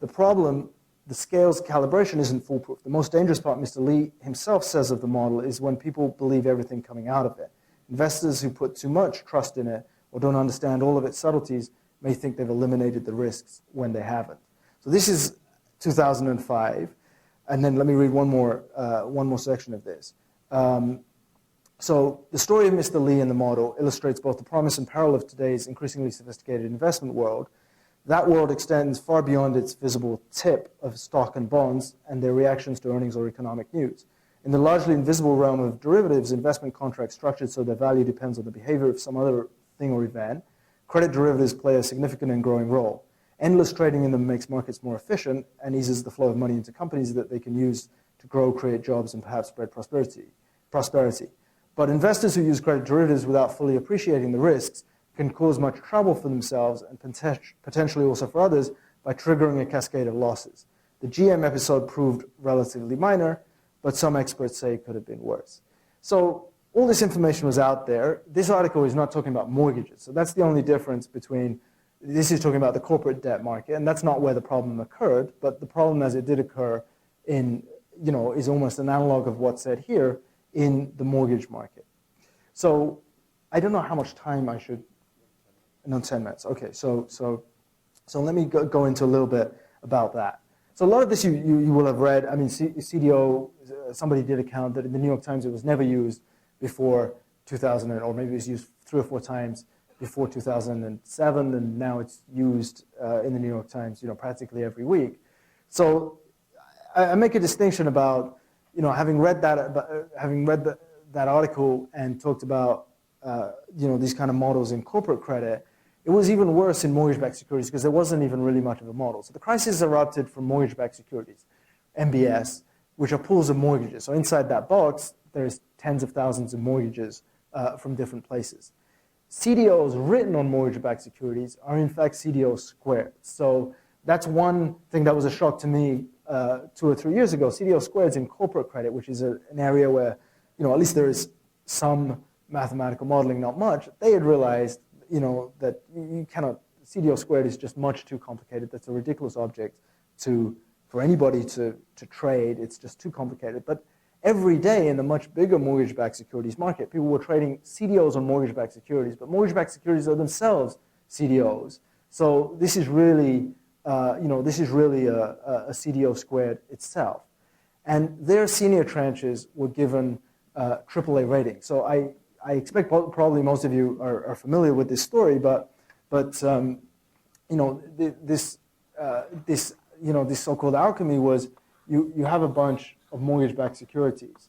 The problem, the scale's calibration isn't foolproof. The most dangerous part, Mr. Lee himself says of the model, is when people believe everything coming out of it. Investors who put too much trust in it or don't understand all of its subtleties may think they've eliminated the risks when they haven't. So this is 2005. And then let me read one more section of this. So the story of Mr. Lee and the model illustrates both the promise and peril of today's increasingly sophisticated investment world. That world extends far beyond its visible tip of stock and bonds and their reactions to earnings or economic news. In the largely invisible realm of derivatives, investment contracts structured so their value depends on the behavior of some other thing or event, credit derivatives play a significant and growing role. Endless trading in them makes markets more efficient and eases the flow of money into companies that they can use to grow, create jobs, and perhaps spread prosperity. But investors who use credit derivatives without fully appreciating the risks can cause much trouble for themselves and potentially also for others by triggering a cascade of losses. The GM episode proved relatively minor, but some experts say it could have been worse. So all this information was out there. This article is not talking about mortgages. So that's the only difference between, this is talking about the corporate debt market, and that's not where the problem occurred, but the problem as it did occur in, is almost an analog of what's said here in the mortgage market. So I don't know how much time I should, no, 10 minutes. Okay, so let me go into a little bit about that. So a lot of this you will have read. I mean, CDO, somebody did account that in the New York Times it was never used before 2000, or maybe it was used 3 or 4 times before 2007, and now it's used in the New York Times, practically every week. So I make a distinction about, having read that article and talked about, these kind of models in corporate credit. It was even worse in mortgage-backed securities because there wasn't even really much of a model. So the crisis erupted from mortgage-backed securities, MBS, which are pools of mortgages. So inside that box, there's tens of thousands of mortgages from different places. CDOs written on mortgage-backed securities are in fact CDOs squared. So that's one thing that was a shock to me 2 or 3 years ago. CDO squared in corporate credit, which is an area where, at least there is some mathematical modeling, not much. They had realized, that you cannot, CDO squared is just much too complicated. That's a ridiculous object for anybody to trade. It's just too complicated. But every day in the much bigger mortgage-backed securities market, people were trading CDOs on mortgage-backed securities, but mortgage-backed securities are themselves CDOs. So this is really, a CDO squared itself. And their senior tranches were given AAA ratings. So I expect probably most of you are familiar with this story, but this so-called alchemy was you have a bunch of mortgage-backed securities.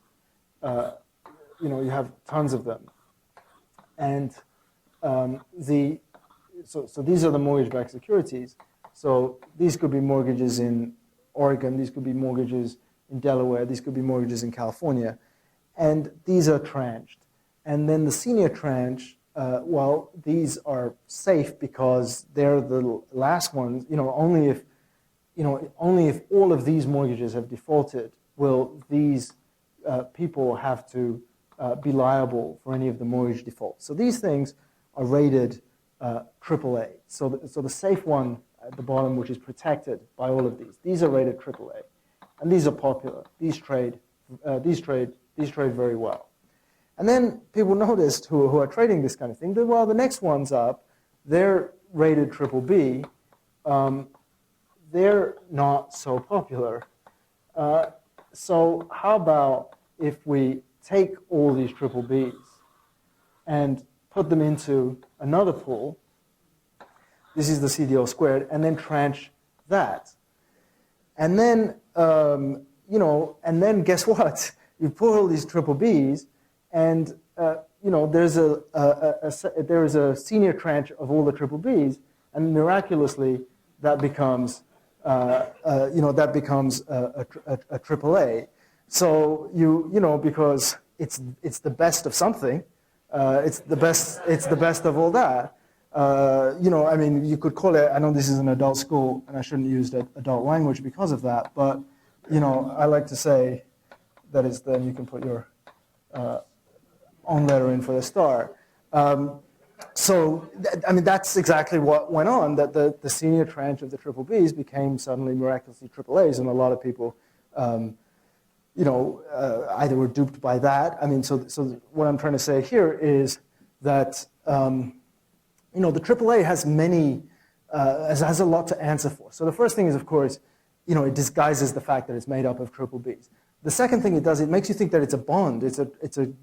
You have tons of them, and so these are the mortgage-backed securities. So these could be mortgages in Oregon. These could be mortgages in Delaware. These could be mortgages in California, and these are tranched. And then the senior tranche well, these are safe because they're the last ones. Only if all of these mortgages have defaulted will these people have to be liable for any of the mortgage defaults. So these things are rated AAA. So the safe one at the bottom, which is protected by all of these are rated AAA, and these are popular. These trade very well. And then people noticed who are trading this kind of thing that, well, the next ones up, they're rated BBB. They're not so popular. So how about if we take all these BBBs and put them into another pool? This is the CDO squared, and then tranche that. And then, and then guess what? You put all these BBBs, and there's a senior tranche of all the BBBs, and miraculously that becomes a AAA. So because it's the best of something, it's the best of all that. You could call it. I know this is an adult school, and I shouldn't use adult language because of that. But I like to say that is. Then you can put your own letter in for the star. That's exactly what went on. That the senior tranche of the BBBs became suddenly miraculously AAAs, and a lot of people, either were duped by that. So what I'm trying to say here is that. The AAA has has a lot to answer for. So the first thing is, of course, it disguises the fact that it's made up of BBBs. The second thing it does, it makes you think that it's a bond. It's a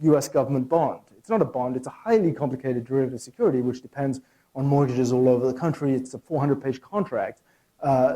U.S. government bond. It's not a bond. It's a highly complicated derivative security, which depends on mortgages all over the country. It's a 400-page contract.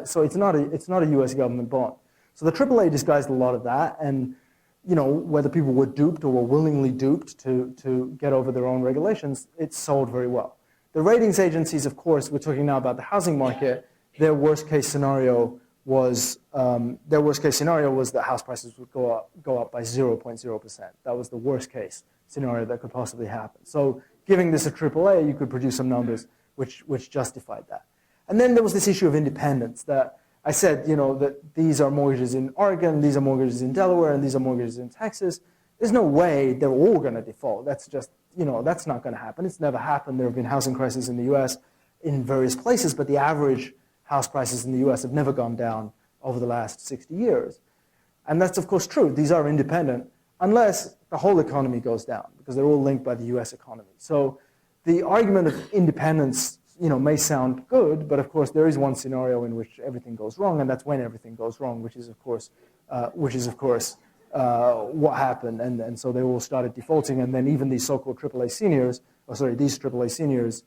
So it's not a U.S. government bond. So the AAA disguised a lot of that, and whether people were duped or were willingly duped to get over their own regulations, it sold very well. The ratings agencies, of course, we're talking now about the housing market. Their worst case scenario was that house prices would go up by 0.0%. That was the worst case scenario that could possibly happen. So, giving this a AAA, you could produce some numbers which justified that. And then there was this issue of independence that I said, that these are mortgages in Oregon, these are mortgages in Delaware, and these are mortgages in Texas. There's no way they're all going to default. That's just, that's not going to happen. It's never happened. There have been housing crises in the U.S. in various places, but the average house prices in the U.S. have never gone down over the last 60 years. And that's, of course, true. These are independent, unless the whole economy goes down, because they're all linked by the U.S. economy. So the argument of independence, may sound good, but of course there is one scenario in which everything goes wrong, and that's when everything goes wrong, which is of course what happened, and so they all started defaulting, and then even these so-called AAA seniors, these AAA seniors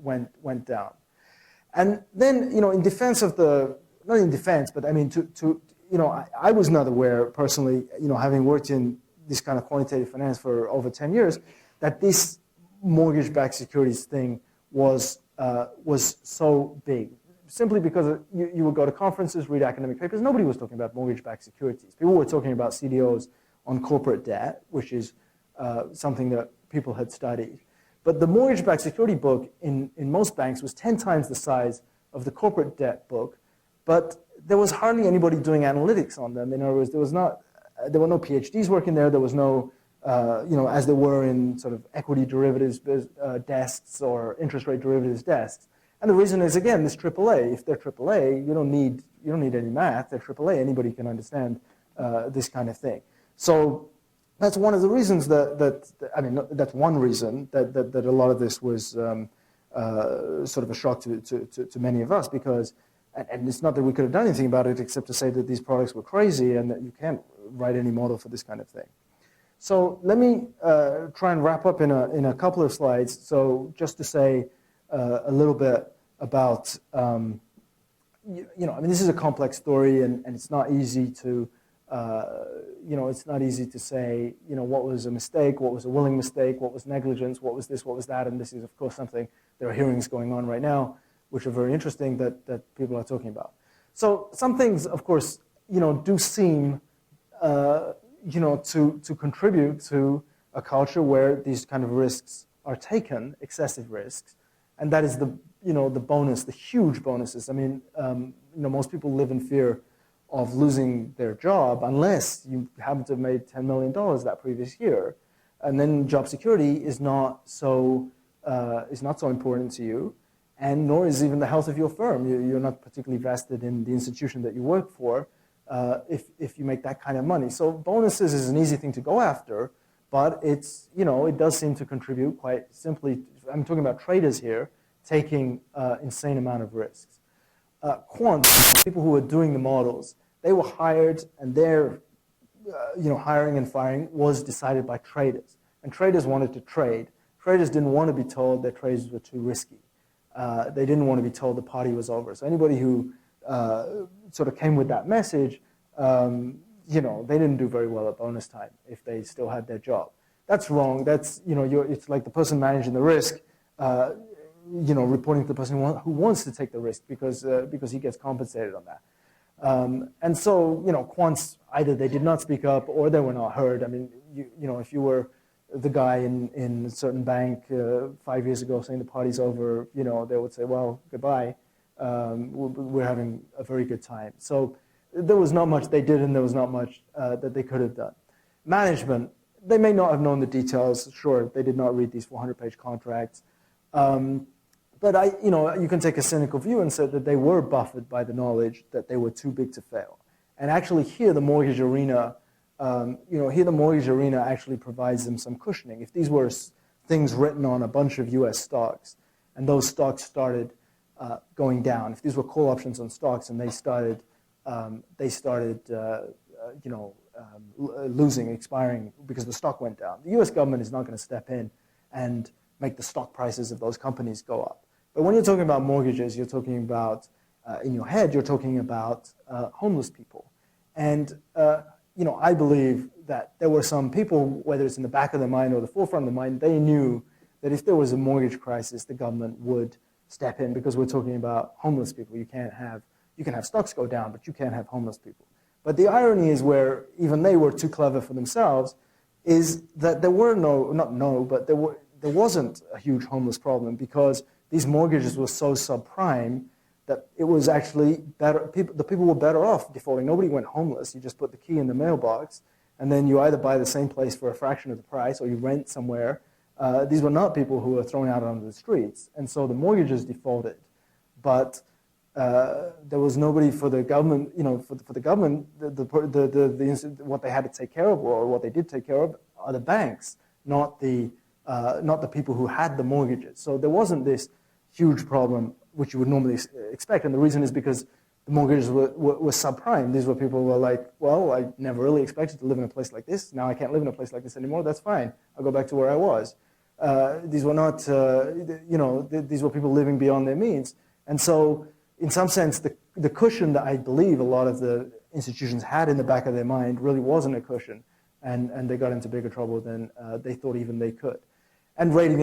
went down. And then, in defense of not in defense, but I mean, I was not aware personally, having worked in this kind of quantitative finance for over 10 years, that this mortgage-backed securities thing was so big. Simply because you would go to conferences, read academic papers. Nobody was talking about mortgage-backed securities. People were talking about CDOs on corporate debt, which is something that people had studied. But the mortgage-backed security book in most banks was 10 times the size of the corporate debt book, but there was hardly anybody doing analytics on them. In other words, there were no PhDs working there. There was no, as there were in sort of equity derivatives desks or interest rate derivatives desks. And the reason is, again, this AAA. If they're AAA, you don't need any math. They're AAA. Anybody can understand this kind of thing. So that's one of the reasons that's one reason that a lot of this was sort of a shock to many of us, because, and it's not that we could have done anything about it except to say that these products were crazy and that you can't write any model for this kind of thing. So let me try and wrap up in a couple of slides. So just to say a little bit about, this is a complex story, and it's not easy to, it's not easy to say, what was a mistake, what was a willing mistake, what was negligence, what was this, what was that, and this is, of course, something, there are hearings going on right now, which are very interesting that people are talking about. So some things, of course, do seem, to contribute to a culture where these kind of risks are taken, excessive risks, and that is the bonus, the huge bonuses. I mean, most people live in fear of losing their job unless you happen to have made $10 million that previous year, and then job security is not so important to you, and nor is even the health of your firm. You're not particularly vested in the institution that you work for if you make that kind of money. So bonuses is an easy thing to go after, but it's, it does seem to contribute quite simply. I'm talking about traders here taking insane amount of risks. Quants, people who are doing the models, they were hired, and their hiring and firing was decided by traders. And traders wanted to trade. Traders didn't want to be told that trades were too risky. They didn't want to be told the party was over. So anybody who sort of came with that message, they didn't do very well at bonus time if they still had their job. That's wrong. That's, it's like the person managing the risk, reporting to the person who wants to take the risk because he gets compensated on that. And so, quants, either they did not speak up or they were not heard. I mean, if you were the guy in a certain bank 5 years ago saying the party's over, they would say, well, goodbye. We're having a very good time. So there was not much they did, and there was not much that they could have done. Management, they may not have known the details. Sure, they did not read these 400-page contracts. But you can take a cynical view and say that they were buffered by the knowledge that they were too big to fail. And actually here the mortgage arena, actually provides them some cushioning. If these were things written on a bunch of U.S. stocks, and those stocks started going down, if these were call options on stocks and they started losing, expiring because the stock went down, the U.S. government is not going to step in and make the stock prices of those companies go up. But when you're talking about mortgages, you're talking about, in your head, you're talking about homeless people. And, I believe that there were some people, whether it's in the back of their mind or the forefront of their mind, they knew that if there was a mortgage crisis, the government would step in, because we're talking about homeless people. You can have stocks go down, but you can't have homeless people. But the irony is, where even they were too clever for themselves, is that there wasn't a huge homeless problem, because these mortgages were so subprime that it was actually better. The people were better off defaulting. Nobody went homeless. You just put the key in the mailbox, and then you either buy the same place for a fraction of the price or you rent somewhere. These were not people who were thrown out onto the streets, and so the mortgages defaulted. But there was nobody for the government. For the government, what they had to take care of, or what they did take care of, are the banks, not the people who had the mortgages. So there wasn't this huge problem, which you would normally expect. And the reason is because the mortgages were subprime. These were people who were like, well, I never really expected to live in a place like this. Now I can't live in a place like this anymore. That's fine. I'll go back to where I was. These were not, these were people living beyond their means. And so, in some sense, the cushion that I believe a lot of the institutions had in the back of their mind really wasn't a cushion. And they got into bigger trouble than they thought even they could. And rating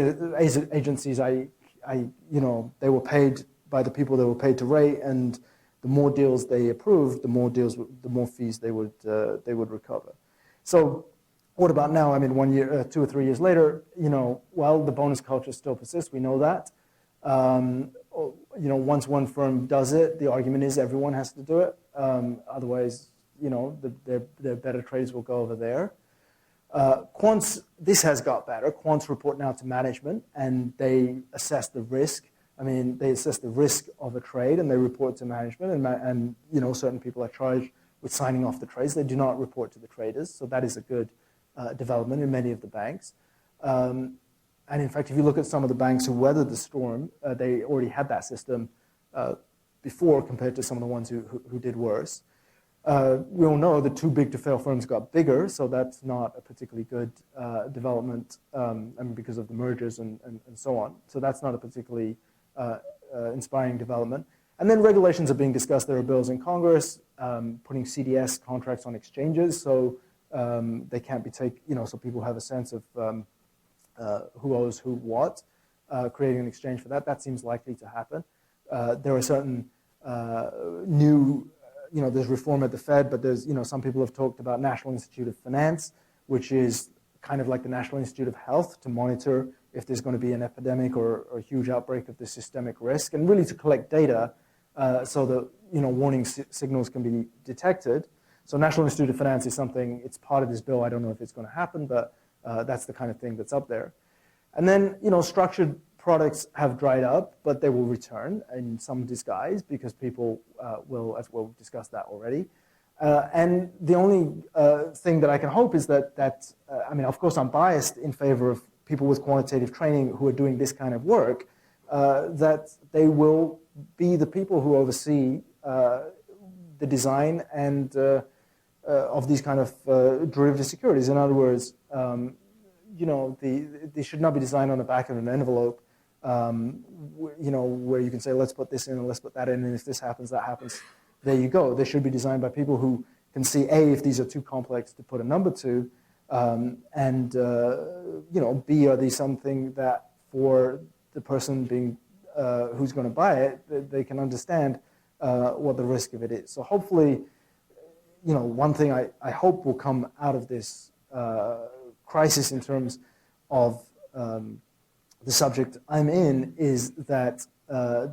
agencies, they were paid by the people they were paid to rate, and the more deals they approved, the more fees they would recover. So, what about now? I mean, 1 year, 2 or 3 years later, the bonus culture still persists. We know that. Once one firm does it, the argument is everyone has to do it. Otherwise, the better traders will go over there. Quants, this has got better. Quants report now to management, and they assess the risk. I mean, they assess the risk of a trade, and they report to management, and certain people are charged with signing off the trades. They do not report to the traders, so that is a good development in many of the banks. And in fact, if you look at some of the banks who weathered the storm, they already had that system before, compared to some of the ones who did worse. We all know the too big to fail firms got bigger, so that's not a particularly good development, because of the mergers and so on. So that's not a particularly inspiring development. And then regulations are being discussed. There are bills in Congress putting CDS contracts on exchanges, so they can't be so people have a sense of who owes who what, creating an exchange for that. That seems likely to happen. There are certain new, there's reform at the Fed, but there's, some people have talked about National Institute of Finance, which is kind of like the National Institute of Health, to monitor if there's going to be an epidemic or a huge outbreak of this systemic risk, and really to collect data so that warning signals can be detected. So National Institute of Finance is something, it's part of this bill. I don't know if it's going to happen, but that's the kind of thing that's up there. And then, structured products have dried up, but they will return in some disguise because people will, as we'll discuss that already. And the only thing that I can hope is that of course, I'm biased in favor of people with quantitative training who are doing this kind of work, that they will be the people who oversee the design and of these kind of derivative securities. In other words, they should not be designed on the back of an envelope, where you can say, let's put this in and let's put that in, and if this happens, that happens. There you go. They should be designed by people who can see, A, if these are too complex to put a number to, and B, are these something that for the person being who's going to buy it, they can understand what the risk of it is. So hopefully, one thing I hope will come out of this crisis in terms of the subject I'm in is that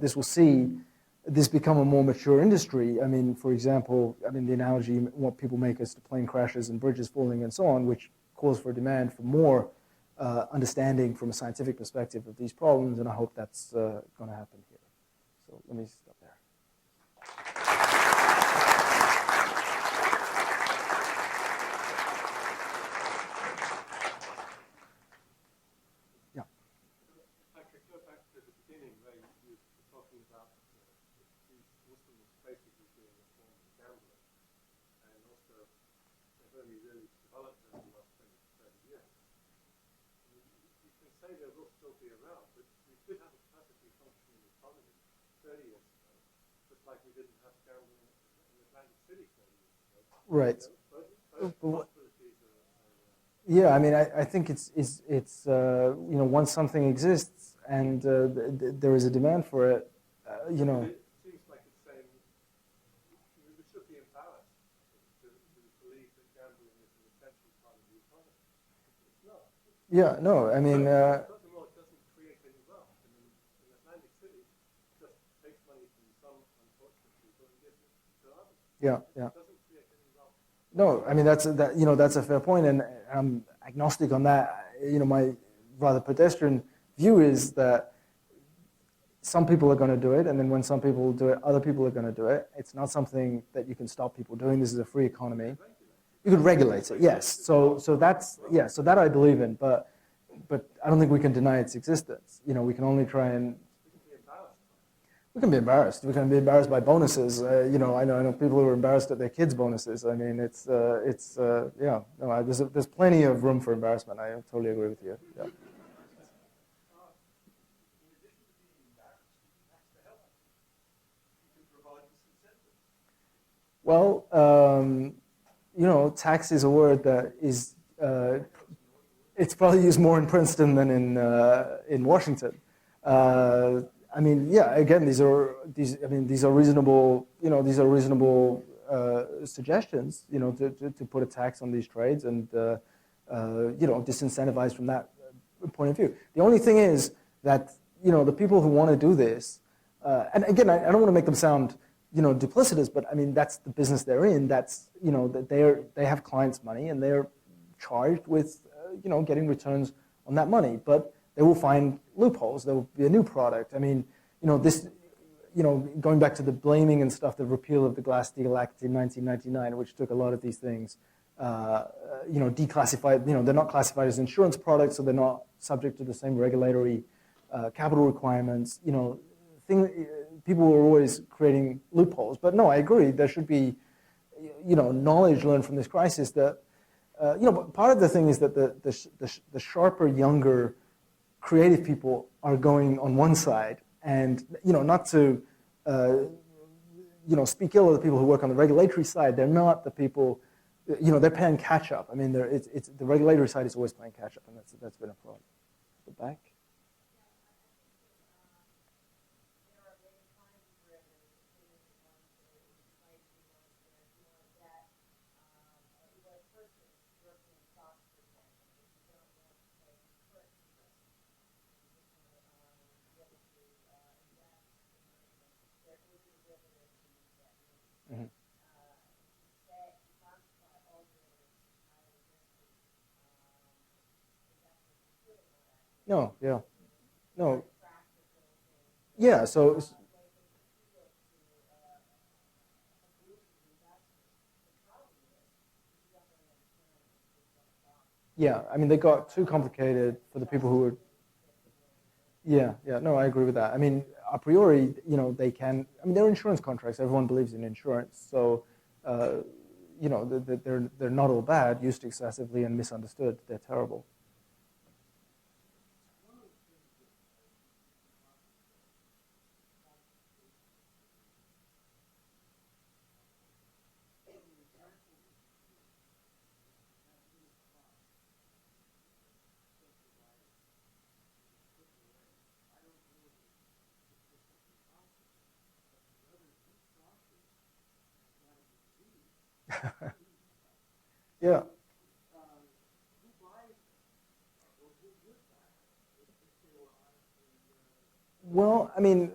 this will see this become a more mature industry. I mean, for example, the analogy what people make is to plane crashes and bridges falling and so on, which calls for demand for more understanding from a scientific perspective of these problems, and I hope that's going to happen here. So let me stop there. Patrick, go back to the beginning where you were talking about these Muslims basically being a form of gambling, and also they've only really developed over the last 20 to 30 years. You can say they will still be around, but we could have a perfectly functioning economy 30 years ago, just like we didn't have gambling in Atlantic City 30 years ago. Right. Both possibilities are yeah, I think it's once something exists and there is a demand for it, It seems like it's saying we should be embarrassed to believe that gambling is an essential part of the economy. It's not. Yeah, no, Furthermore, it doesn't create any wealth. In Atlantic City, it just takes money from some unfortunate people and gives it to others. yeah. It doesn't create any wealth. No, that's a fair point, and I'm agnostic on that. My rather pedestrian view is that some people are going to do it, and then when some people do it, other people are going to do it. It's not something that you can stop people doing. This is a free economy. You could regulate it, yes. So that I believe in, but I don't think we can deny its existence. We can only try and. We can be embarrassed. We can be embarrassed by bonuses. I know people who are embarrassed at their kids' bonuses. There's plenty of room for embarrassment. I totally agree with you. Yeah. Well, tax is a word that is. It's probably used more in Princeton than in Washington. Again, these are reasonable. These are reasonable suggestions. To put a tax on these trades and disincentivize from that point of view. The only thing is that the people who want to do this, and again, I don't want to make them sound duplicitous, but that's the business they're in. That's that they have clients' money and they're charged with getting returns on that money, but they will find loopholes. There will be a new product. This, going back to the blaming and stuff, the repeal of the Glass-Steagall Act in 1999, which took a lot of these things, declassified. They're not classified as insurance products, so they're not subject to the same regulatory capital requirements. People are always creating loopholes. But no, I agree. There should be, knowledge learned from this crisis that, part of the thing is that the sharper, younger, creative people are going on one side, and not to speak ill of the people who work on the regulatory side. They're not the people, they're playing catch up. It's the regulatory side is always playing catch up, and that's been a problem. The back. Mhm. No, yeah, no, yeah. So yeah, I mean, they got too complicated for the people who were. Yeah, yeah. No, I agree with that. I mean, a priori, they can. I mean, they're insurance contracts. Everyone believes in insurance, so uh, they're not all bad. Used excessively and misunderstood, they're terrible. Yeah. Well, I mean,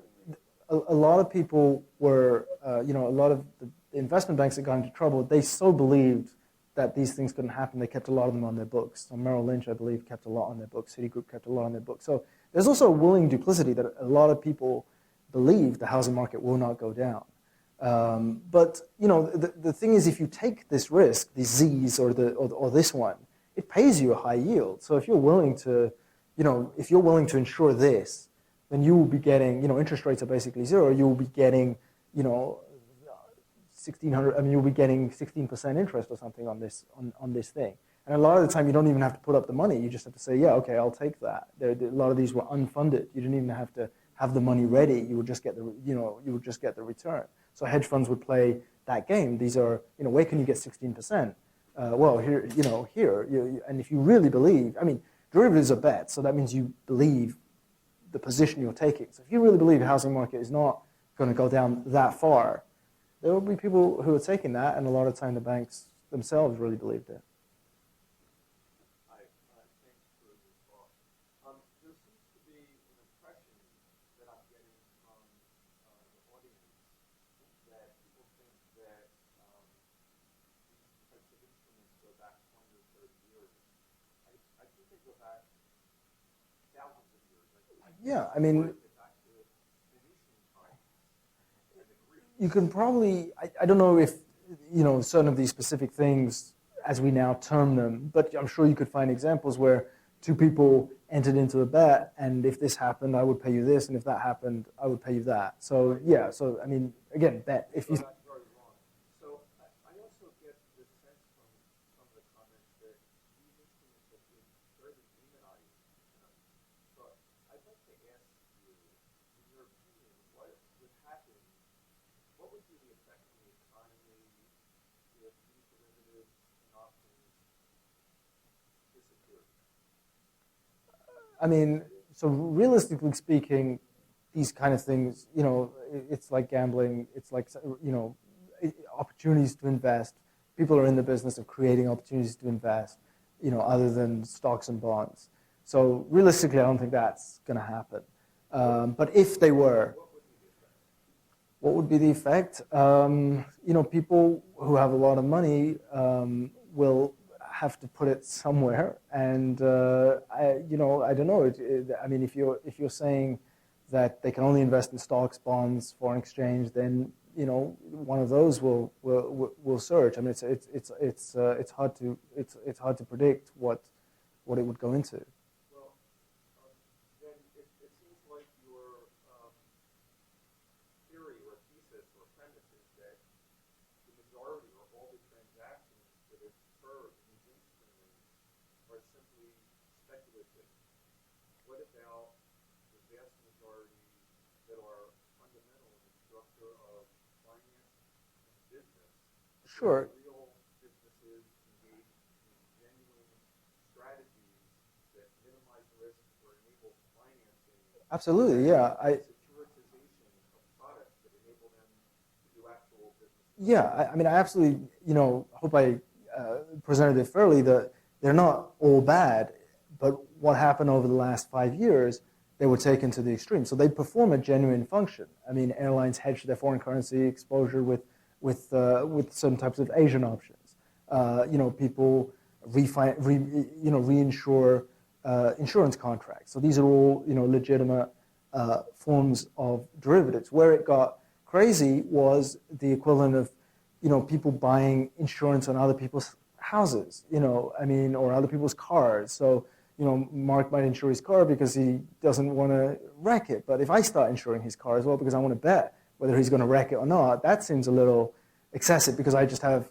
a lot of people were, a lot of the investment banks that got into trouble, they so believed that these things couldn't happen, they kept a lot of them on their books. So Merrill Lynch, I believe, kept a lot on their books. Citigroup kept a lot on their books. So there's also a willing duplicity that a lot of people believe the housing market will not go down. But the thing is, if you take this risk, the Z's or this one, it pays you a high yield. So if you're willing to, insure this, then you will be getting, interest rates are basically zero. You will be getting, 1,600. I mean, you'll be getting 16% interest or something on this thing. And a lot of the time, you don't even have to put up the money. You just have to say, yeah, okay, I'll take that. A lot of these were unfunded. You didn't even have to have the money ready. You would just get the return. So hedge funds would play that game. These are, where can you get 16%? Well, here, and if you really believe, I mean, derivatives are bets, so that means you believe the position you're taking. So if you really believe the housing market is not going to go down that far, there will be people who are taking that, and a lot of time the banks themselves really believed it. Thanks for your thought. There seems to be an impression that I'm getting from the audience that people think that these types of instruments go back 20 or 30 years. I think they go back thousands of years. Yeah, I mean, Back to Phoenician times and the Greeks. you can probably, I don't know if, certain of these specific things as we now term them, but I'm sure you could find examples where two people entered into a bet, and if this happened, I would pay you this, and if that happened, I would pay you that. So, yeah, so, I mean, again, bet. If you, That's very wrong. So I also get the sense from some of the comments that these instruments have been fairly demonized. So I'd like to ask you, in your opinion, what would happen, what would be the effect on the economy if these derivatives and options disappeared? I mean, so realistically speaking, these kind of things, it's like gambling. It's like, opportunities to invest. People are in the business of creating opportunities to invest, other than stocks and bonds. So realistically, I don't think that's going to happen. But if they were, what would be the effect? People who have a lot of money will have to put it somewhere, and I don't know. I mean, if you're saying that they can only invest in stocks, bonds, foreign exchange, then one of those will surge. I mean, it's hard to predict what it would go into. Well, then it seems like your theory or thesis or premise is that the majority or all the transactions that occur in these instruments are simply speculative. What about the vast majority that are fundamental in the structure of finance and business? Sure. Real businesses engage in genuine strategies that minimize risk or enable financing. Absolutely, yeah. Securitization of products that enable them to do actual business. Yeah, I mean, I absolutely, hope I presented it fairly, that they're not all bad, but what happened over the last 5 years, they were taken to the extreme. So they perform a genuine function. I mean, airlines hedge their foreign currency exposure with with certain types of Asian options. People reinsure insurance contracts. So these are all legitimate forms of derivatives. Where it got crazy was the equivalent of people buying insurance on other people's houses, or other people's cars. So Mark might insure his car because he doesn't want to wreck it. But if I start insuring his car as well because I want to bet whether he's going to wreck it or not, that seems a little excessive because I just have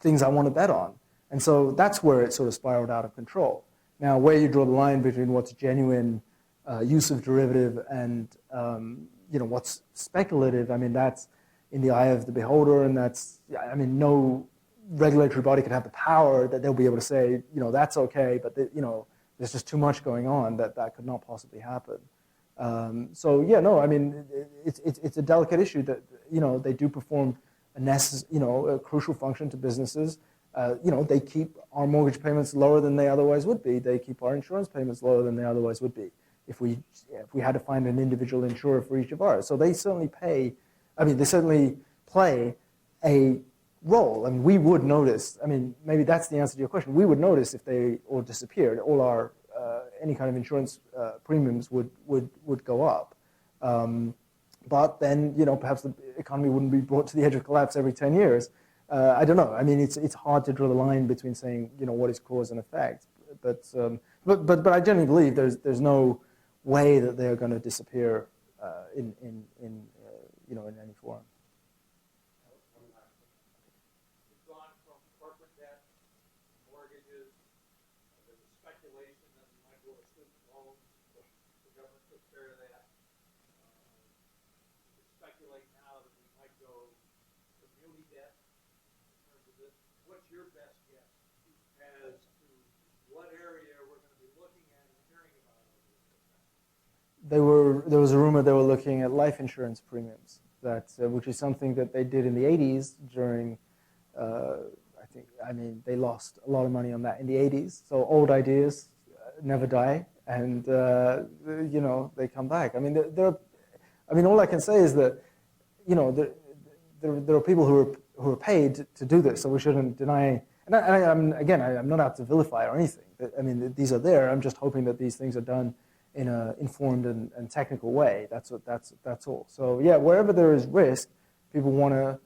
things I want to bet on. And so that's where it sort of spiraled out of control. Now, where you draw the line between what's genuine use of derivative and what's speculative, that's in the eye of the beholder, and no regulatory body could have the power that they'll be able to say, that's okay, but there's just too much going on that could not possibly happen. It's a delicate issue that they do perform a crucial function to businesses. They keep our mortgage payments lower than they otherwise would be. They keep our insurance payments lower than they otherwise would be if we had to find an individual insurer for each of ours. So they certainly they certainly play a role. We would notice, maybe that's the answer to your question. We would notice if they all disappeared. All our, any kind of insurance premiums would go up. But then, perhaps the economy wouldn't be brought to the edge of collapse every 10 years. I don't know. It's hard to draw the line between saying, what is cause and effect. But I generally believe there's no way that they are going to disappear in any form. We've gone from corporate debt, mortgages, there's a speculation that we might go to student loans, the government took care of that. We speculate now that we might go to muni debt in terms of this. What's your best guess as to what area we're going to be looking at and hearing about over the next time? There was a rumor they were looking at life insurance premiums, which is something that they did in the 80s during, they lost a lot of money on that in the 80s. So old ideas never die, and they come back. All I can say is that there are people who are paid to do this, so we shouldn't deny. And I'm not out to vilify or anything. These are there. I'm just hoping that these things are done in an informed and technical way. That's all. So yeah, wherever there is risk, people want to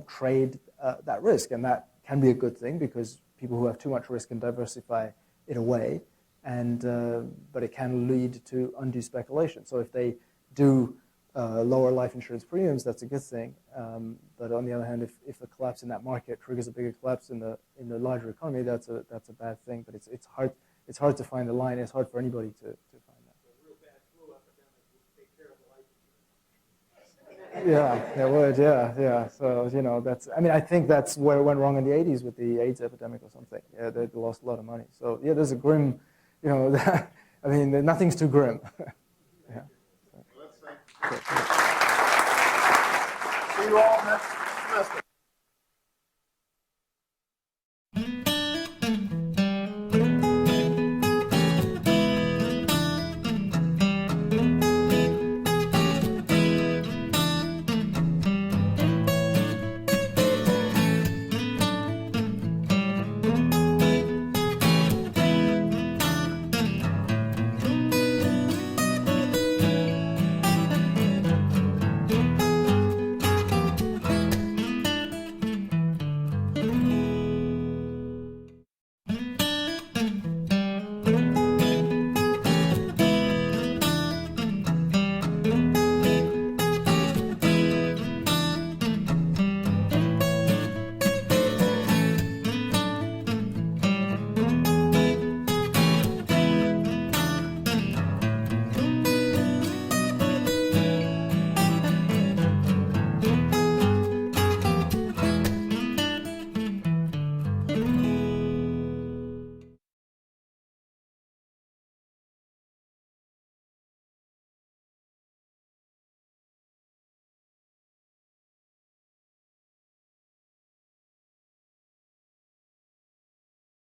trade that risk, and that can be a good thing because people who have too much risk can diversify it away, but it can lead to undue speculation. So if they do lower life insurance premiums, that's a good thing. But on the other hand, if a collapse in that market triggers a bigger collapse in the larger economy, that's a bad thing. But it's hard. It's hard to find the line. It's hard for anybody to find that. A real bad flu epidemic would take care of the life insurance. Yeah, it would. Yeah. So that's. I think that's where it went wrong in the 80s with the AIDS epidemic or something. Yeah, they lost a lot of money. So yeah, there's a grim. Nothing's too grim. Yeah. Let's thank you. See you all next semester.